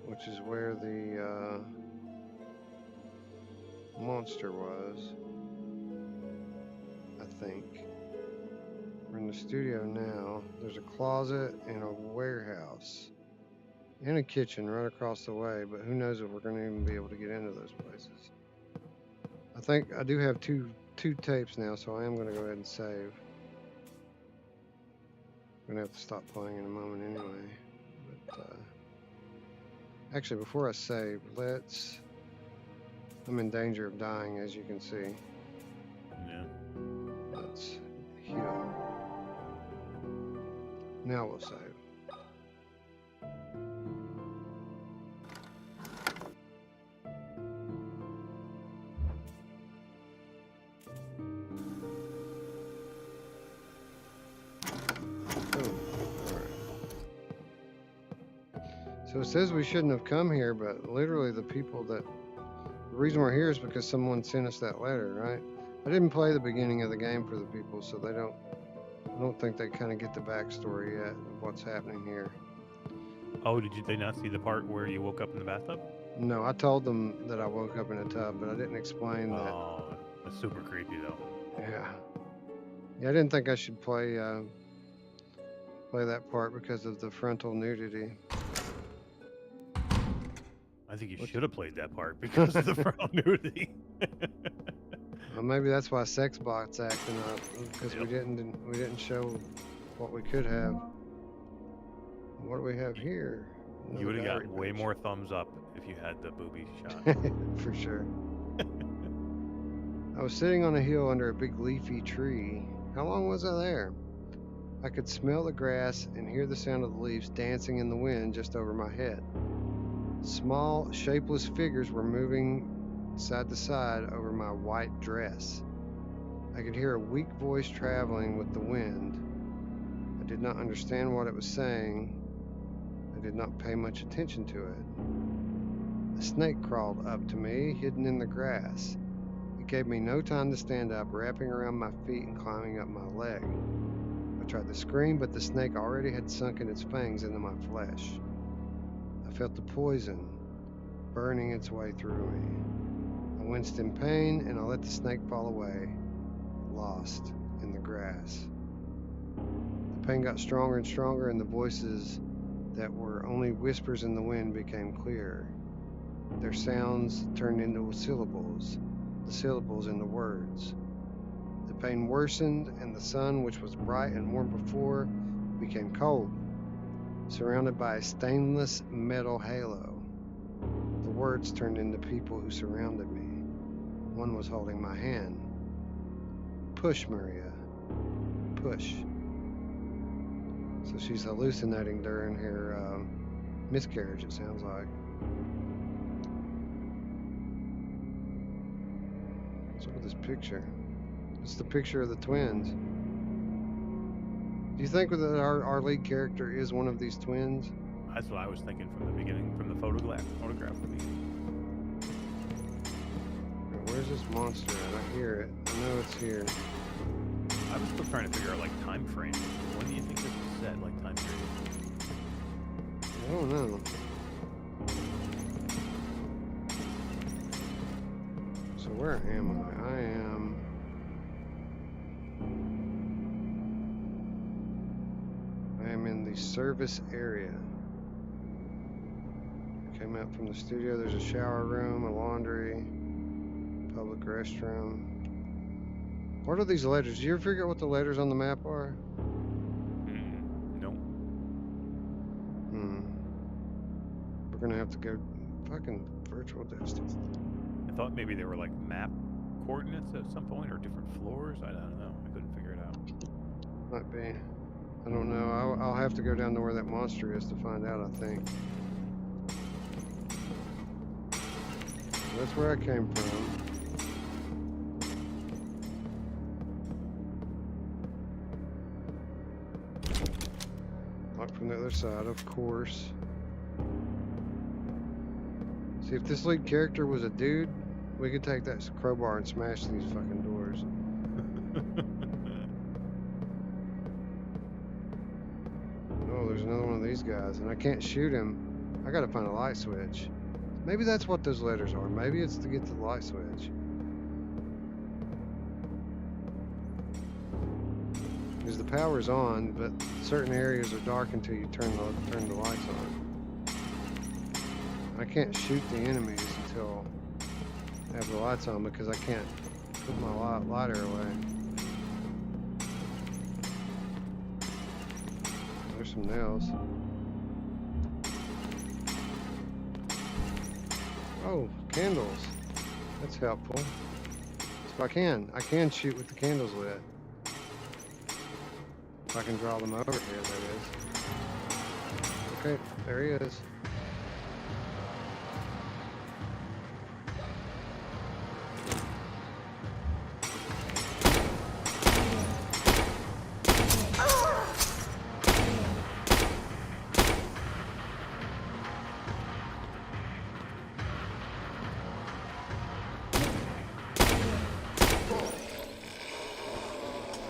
which is where the monster was, I think. We're in the studio now. There's a closet and a warehouse and a kitchen right across the way, but who knows if we're going to even be able to get into those places. I think I do have two tapes now, so I am going to go ahead and save. I'm going to have to stop playing in a moment anyway. But actually, before I save, I'm in danger of dying, as you can see. Yeah. Let's heal. Now we'll save. So it says we shouldn't have come here, but literally the reason we're here is because someone sent us that letter, right? I didn't play the beginning of the game for the people, so I don't think they kind of get the backstory yet of what's happening here. Oh, they not see the part where you woke up in the bathtub? No, I told them that I woke up in a tub, but I didn't explain that. Oh, that's super creepy though. Yeah. Yeah, I didn't think I should play that part because of the frontal nudity. I think you should have played that part because of the frontal nudity. Well, maybe that's why Sexbot's acting up, because we didn't show what we could have. What do we have here? You would have got way more thumbs up if you had the booby shot. For sure. I was sitting on a hill under a big leafy tree. How long was I there? I could smell the grass and hear the sound of the leaves dancing in the wind just over my head. Small, shapeless figures were moving side to side over my white dress. I could hear a weak voice traveling with the wind. I did not understand what it was saying. I did not pay much attention to it. A snake crawled up to me, hidden in the grass. It gave me no time to stand up, wrapping around my feet and climbing up my leg. I tried to scream, but the snake already had sunken its fangs into my flesh. I felt the poison burning its way through me. I winced in pain, and I let the snake fall away, lost in the grass. The pain got stronger and stronger, and the voices that were only whispers in the wind became clearer. Their sounds turned into syllables, the syllables into words. The pain worsened, and the sun, which was bright and warm before, became cold, surrounded by a stainless metal halo. The words turned into people who surrounded me. One was holding my hand. Push, Maria. Push. So she's hallucinating during her miscarriage, it sounds like. Let's look at this picture. It's the picture of the twins. Do you think that our lead character is one of these twins? That's what I was thinking from the beginning, from the photograph from me. Where's this monster at? I hear it. I know it's here. I was still trying to figure out like time frame. When do you think this was set, like time period? I don't know. So where am I? I am in the service area. Came out from the studio. There's a shower room, a laundry, public restroom. What are these letters? Do you ever figure out what the letters on the map are? No. We're gonna have to go fucking virtual distance. I thought maybe they were like map coordinates at some point or different floors. I don't know. I couldn't figure it out. Might be. I don't know. I'll have to go down to where that monster is to find out, I think. That's where I came from. Locked from the other side, of course. See, if this lead character was a dude, we could take that crowbar and smash these fucking doors. Oh, there's another one of these guys, and I can't shoot him. I gotta find a light switch. Maybe that's what those letters are. Maybe it's to get to the light switch. Because the power's on, but certain areas are dark until you turn the lights on. I can't shoot the enemies until I have the lights on because I can't put my lighter away. There's some nails. Oh, candles. That's helpful. So I can shoot with the candles lit. If I can draw them over here, that is. Okay, there he is.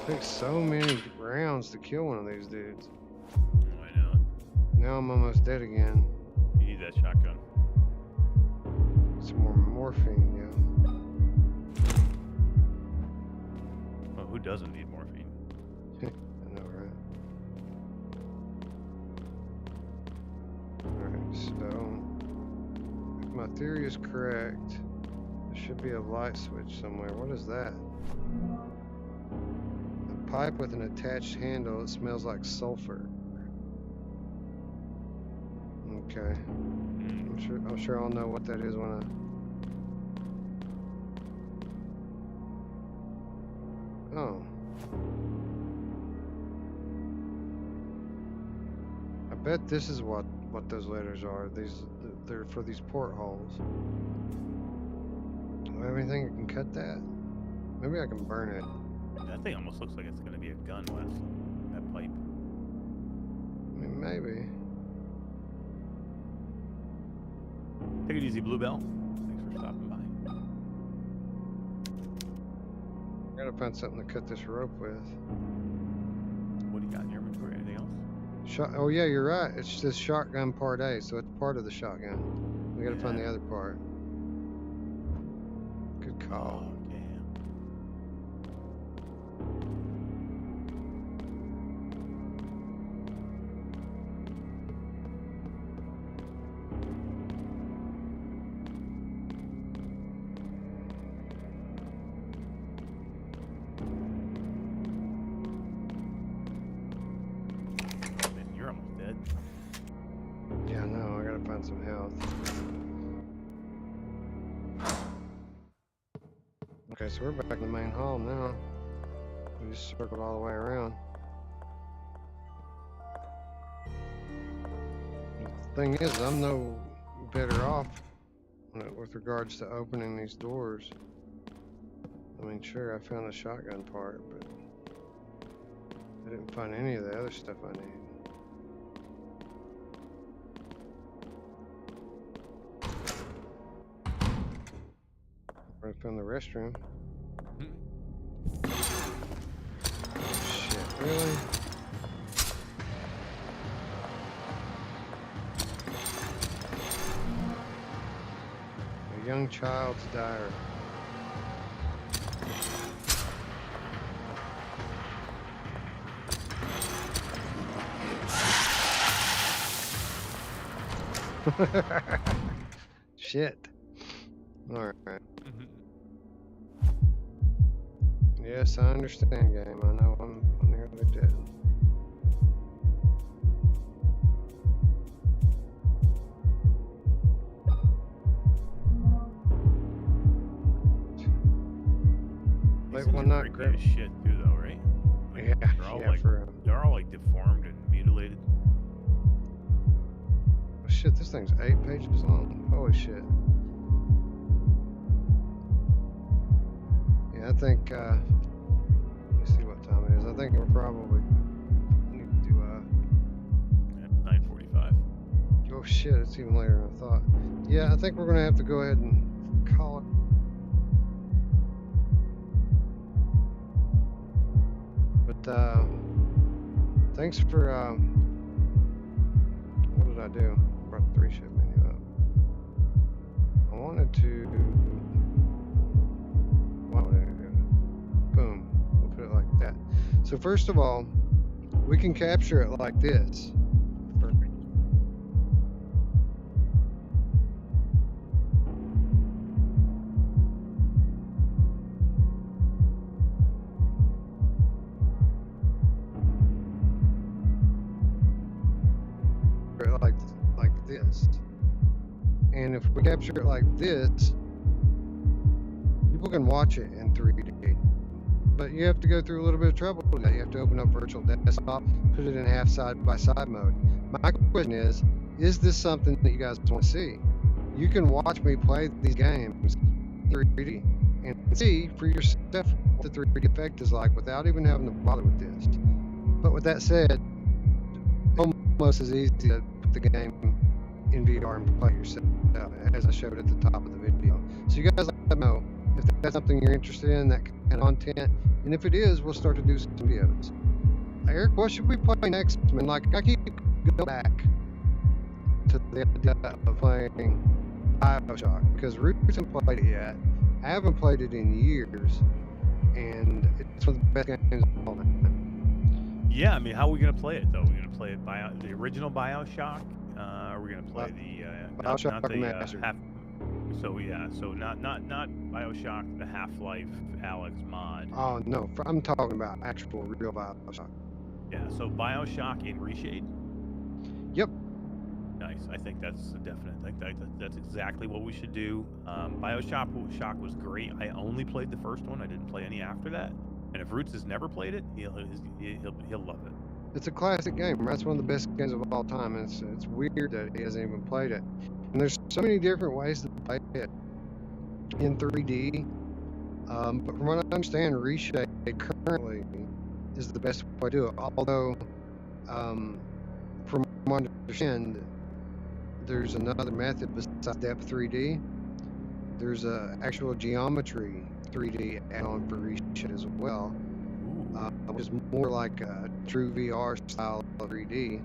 Takes so many rounds to kill one of these dudes. Oh, I know. Now I'm almost dead again. You need that shotgun. Some more morphine, yeah. Well, who doesn't need morphine? I know, right? Alright, so if my theory is correct, there should be a light switch somewhere. What is that? A pipe with an attached handle. It smells like sulfur. Okay. I'm sure I'll know what that is when I... Oh. I bet this is what those letters are. They're for these portholes. Do I have anything that can cut that? Maybe I can burn it. That thing almost looks like it's going to be a gun, Wes. That pipe. I mean, maybe. Take it easy, Bluebell. Thanks for stopping by. I gotta find something to cut this rope with. What do you got in your inventory? Anything else? Oh yeah, you're right. It's just shotgun part A, so it's part of the shotgun. We gotta find the other part. Good call. Oh, damn. Man, you're almost dead. Yeah, no, I gotta find some health. Okay, so we're back in the main hall now. We just circled all the way around. The thing is, I'm no better off with regards to opening these doors. I mean, sure, I found a shotgun part, but I didn't find any of the other stuff I need. I found the restroom. Shit, really? A young child's diary. Shit. Alright. Yes, I understand, game. I know I'm nearly dead. Wait, well, not great as shit too, though, right? Like, Yeah, they're all yeah, like for they're all like deformed and mutilated. oh, shit, this thing's 8 pages long. Holy shit. Yeah, I think, let me see what time it is. I think we're probably need to, At 9:45. go Oh shit, it's even later than I thought. Yeah, I think we're gonna have to go ahead and call it. But thanks for what did I do? Brought the Reshade menu up. I wanted to boom. We'll put it like that. So first of all, we can capture it like this. Perfect. Like this. And if we capture it like this, people can watch it in 3D. But you have to go through a little bit of trouble with that. You have to open up virtual desktop, put it in half side-by-side mode. My question is this something that you guys want to see? You can watch me play these games in 3D and see for yourself what the 3D effect is like without even having to bother with this. But with that said, almost as easy to put the game in VR and play yourself, as I showed at the top of the video. So you guys let me know if that's something you're interested in, that kind of content, and if it is, we'll start to do some videos. Eric, what should we play next? I mean, like, I keep going back to the idea of playing BioShock, because Ruuts hasn't played it yet. I haven't played it in years, and it's one of the best games of all time. Yeah, I mean, how are we gonna play it though? Are we gonna play it the original BioShock? Are we gonna play the BioShock not the Remastered. So yeah, so not BioShock, the Half-Life Alex mod. Oh no, I'm talking about actual real BioShock. Yeah, so BioShock in Reshade. Yep. Nice. I think that's a definite. I think that's exactly what we should do. BioShock was great. I only played the first one. I didn't play any after that. And if Ruuts has never played it, he'll love it. It's a classic game. That's one of the best games of all time. And it's weird that he hasn't even played it. And there's so many different ways to play it in 3D. But from what I understand, Reshade currently is the best way to do it. Although, from what I understand, there's another method besides depth 3D. There's a actual geometry 3D add-on for Reshade as well, which is more like a true VR style of 3D,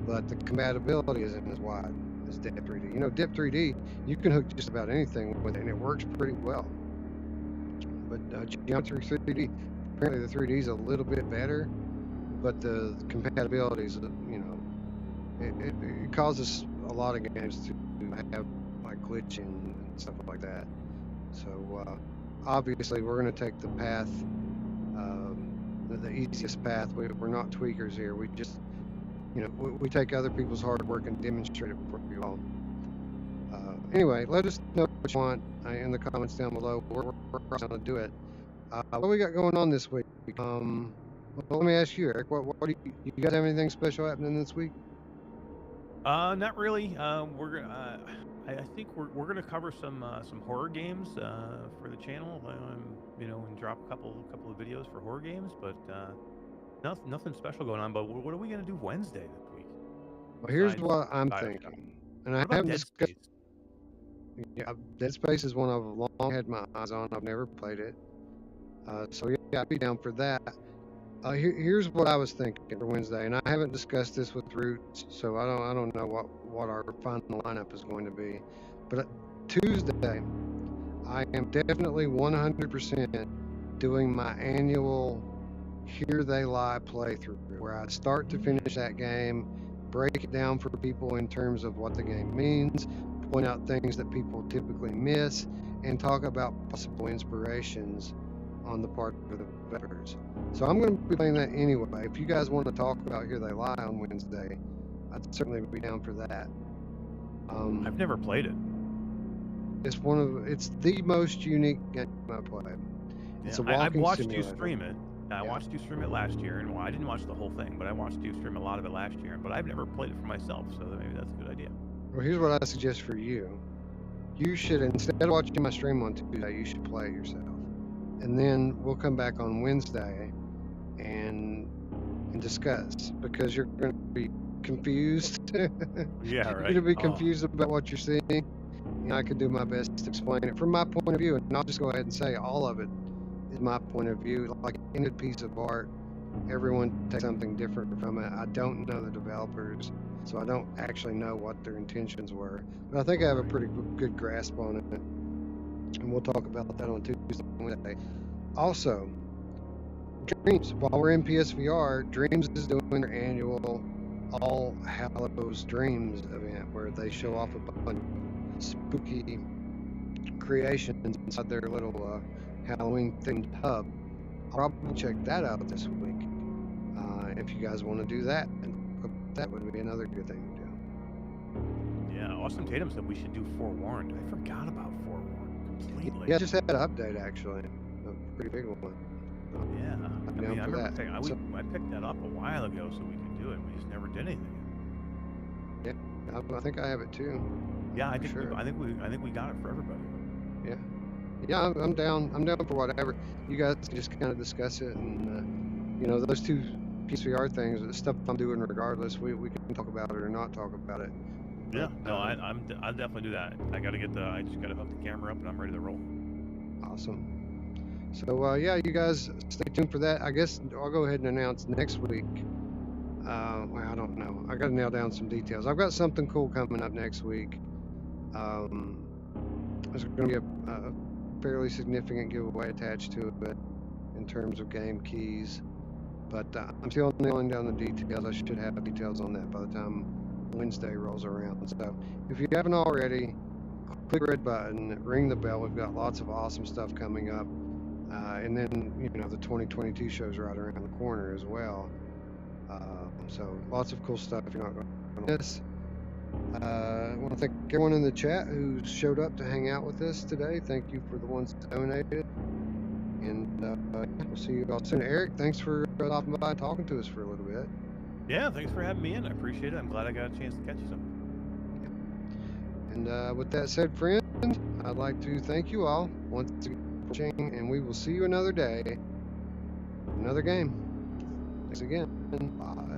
but the compatibility isn't as wide as depth 3D. You know, depth 3D, you can hook just about anything with it, and it works pretty well. But geometry 3D, apparently the 3D is a little bit better, but the compatibility is, you know, it causes a lot of games to have like glitching and stuff like that. So obviously we're going to take the path, the easiest path. We're not tweakers here. We just, you know, we take other people's hard work and demonstrate it for you all. Anyway, let us know what you want in the comments down below. We're going to do it. What we got going on this week? Well, let me ask you, Eric. What do you guys have anything special happening this week? Not really. I think we're gonna cover some horror games for the channel. You know, and drop a couple of videos for horror games, but nothing special going on. But what are we gonna do Wednesday this week? Well, here's what I'm thinking, and I haven't discussed. Yeah, Dead Space is one I've long had my eyes on. I've never played it, so yeah, I'd be down for that. Here's what I was thinking for Wednesday, and I haven't discussed this with Ruuts, so I don't know what our final lineup is going to be. But Tuesday, I am definitely 100% doing my annual Here They Lie playthrough, where I start to finish that game, break it down for people in terms of what the game means, point out things that people typically miss, and talk about possible inspirations on the part of the developers. So I'm going to be playing that anyway. If you guys want to talk about Here They Lie on Wednesday, I'd certainly be down for that. I've never played it. It's the most unique game I played. It's a walking I've watched simulator. you stream it. I watched you stream it last year, and well, I didn't watch the whole thing, but I watched you stream a lot of it last year. But I've never played it for myself, so maybe that's a good idea. Well, here's what I suggest for you. You should, instead of watching my stream on Tuesday, you should play it yourself. And then we'll come back on Wednesday and discuss, because you're going to be confused. Yeah, You're right. gonna be Oh, confused about what you're seeing. And I can do my best to explain it from my point of view, and I'll just go ahead and say all of it is my point of view. Like any piece of art, everyone takes something different from it. I don't know the developers, so I don't actually know what their intentions were. But I think I have a pretty good grasp on it, and we'll talk about that on Tuesday and Wednesday. Also, Dreams. While we're in PSVR, Dreams is doing their annual All Hallows Dreams event where they show off a bunch of spooky creations inside their little Halloween themed hub. I'll probably check that out this week. If you guys want to do that, and that would be another good thing to do. yeah. Austin Tatum said we should do Forewarned. I forgot about Forewarned completely. Yeah, just had an update actually, a pretty big one. Yeah. I down mean, I for remember that. saying So- I picked that up a while ago so we could do it. We just never did anything. I think I have it too. Yeah, I For think sure. I think we got it for everybody. Yeah, I'm down. I'm down for whatever. You guys can just kind of discuss it, and you know, those two PSVR things, the stuff I'm doing regardless. We can talk about it or not talk about it. Yeah. But, No, I'll definitely do that. I just gotta hook the camera up and I'm ready to roll. Awesome. So yeah, you guys stay tuned for that. I guess I'll go ahead and announce next week. Well, I don't know. I got to nail down some details. I've got something cool coming up next week. There's going to be a fairly significant giveaway attached to it in terms of game keys. But I'm still nailing down the details. I should have details on that by the time Wednesday rolls around. So if you haven't already, click the red button, ring the bell. We've got lots of awesome stuff coming up. And then, you know, the 2022 show's right around the corner as well. So lots of cool stuff if you're not going to miss. I want to thank everyone in the chat who showed up to hang out with us today. Thank you for the ones that donated. And we'll see you all soon. Eric, thanks for stopping by and talking to us for a little bit. Yeah, thanks for having me in. I appreciate it. I'm glad I got a chance to catch you some. And with that said, friends, I'd like to thank you all once again for watching, and we will see you another day, another game. Thanks again. Bye.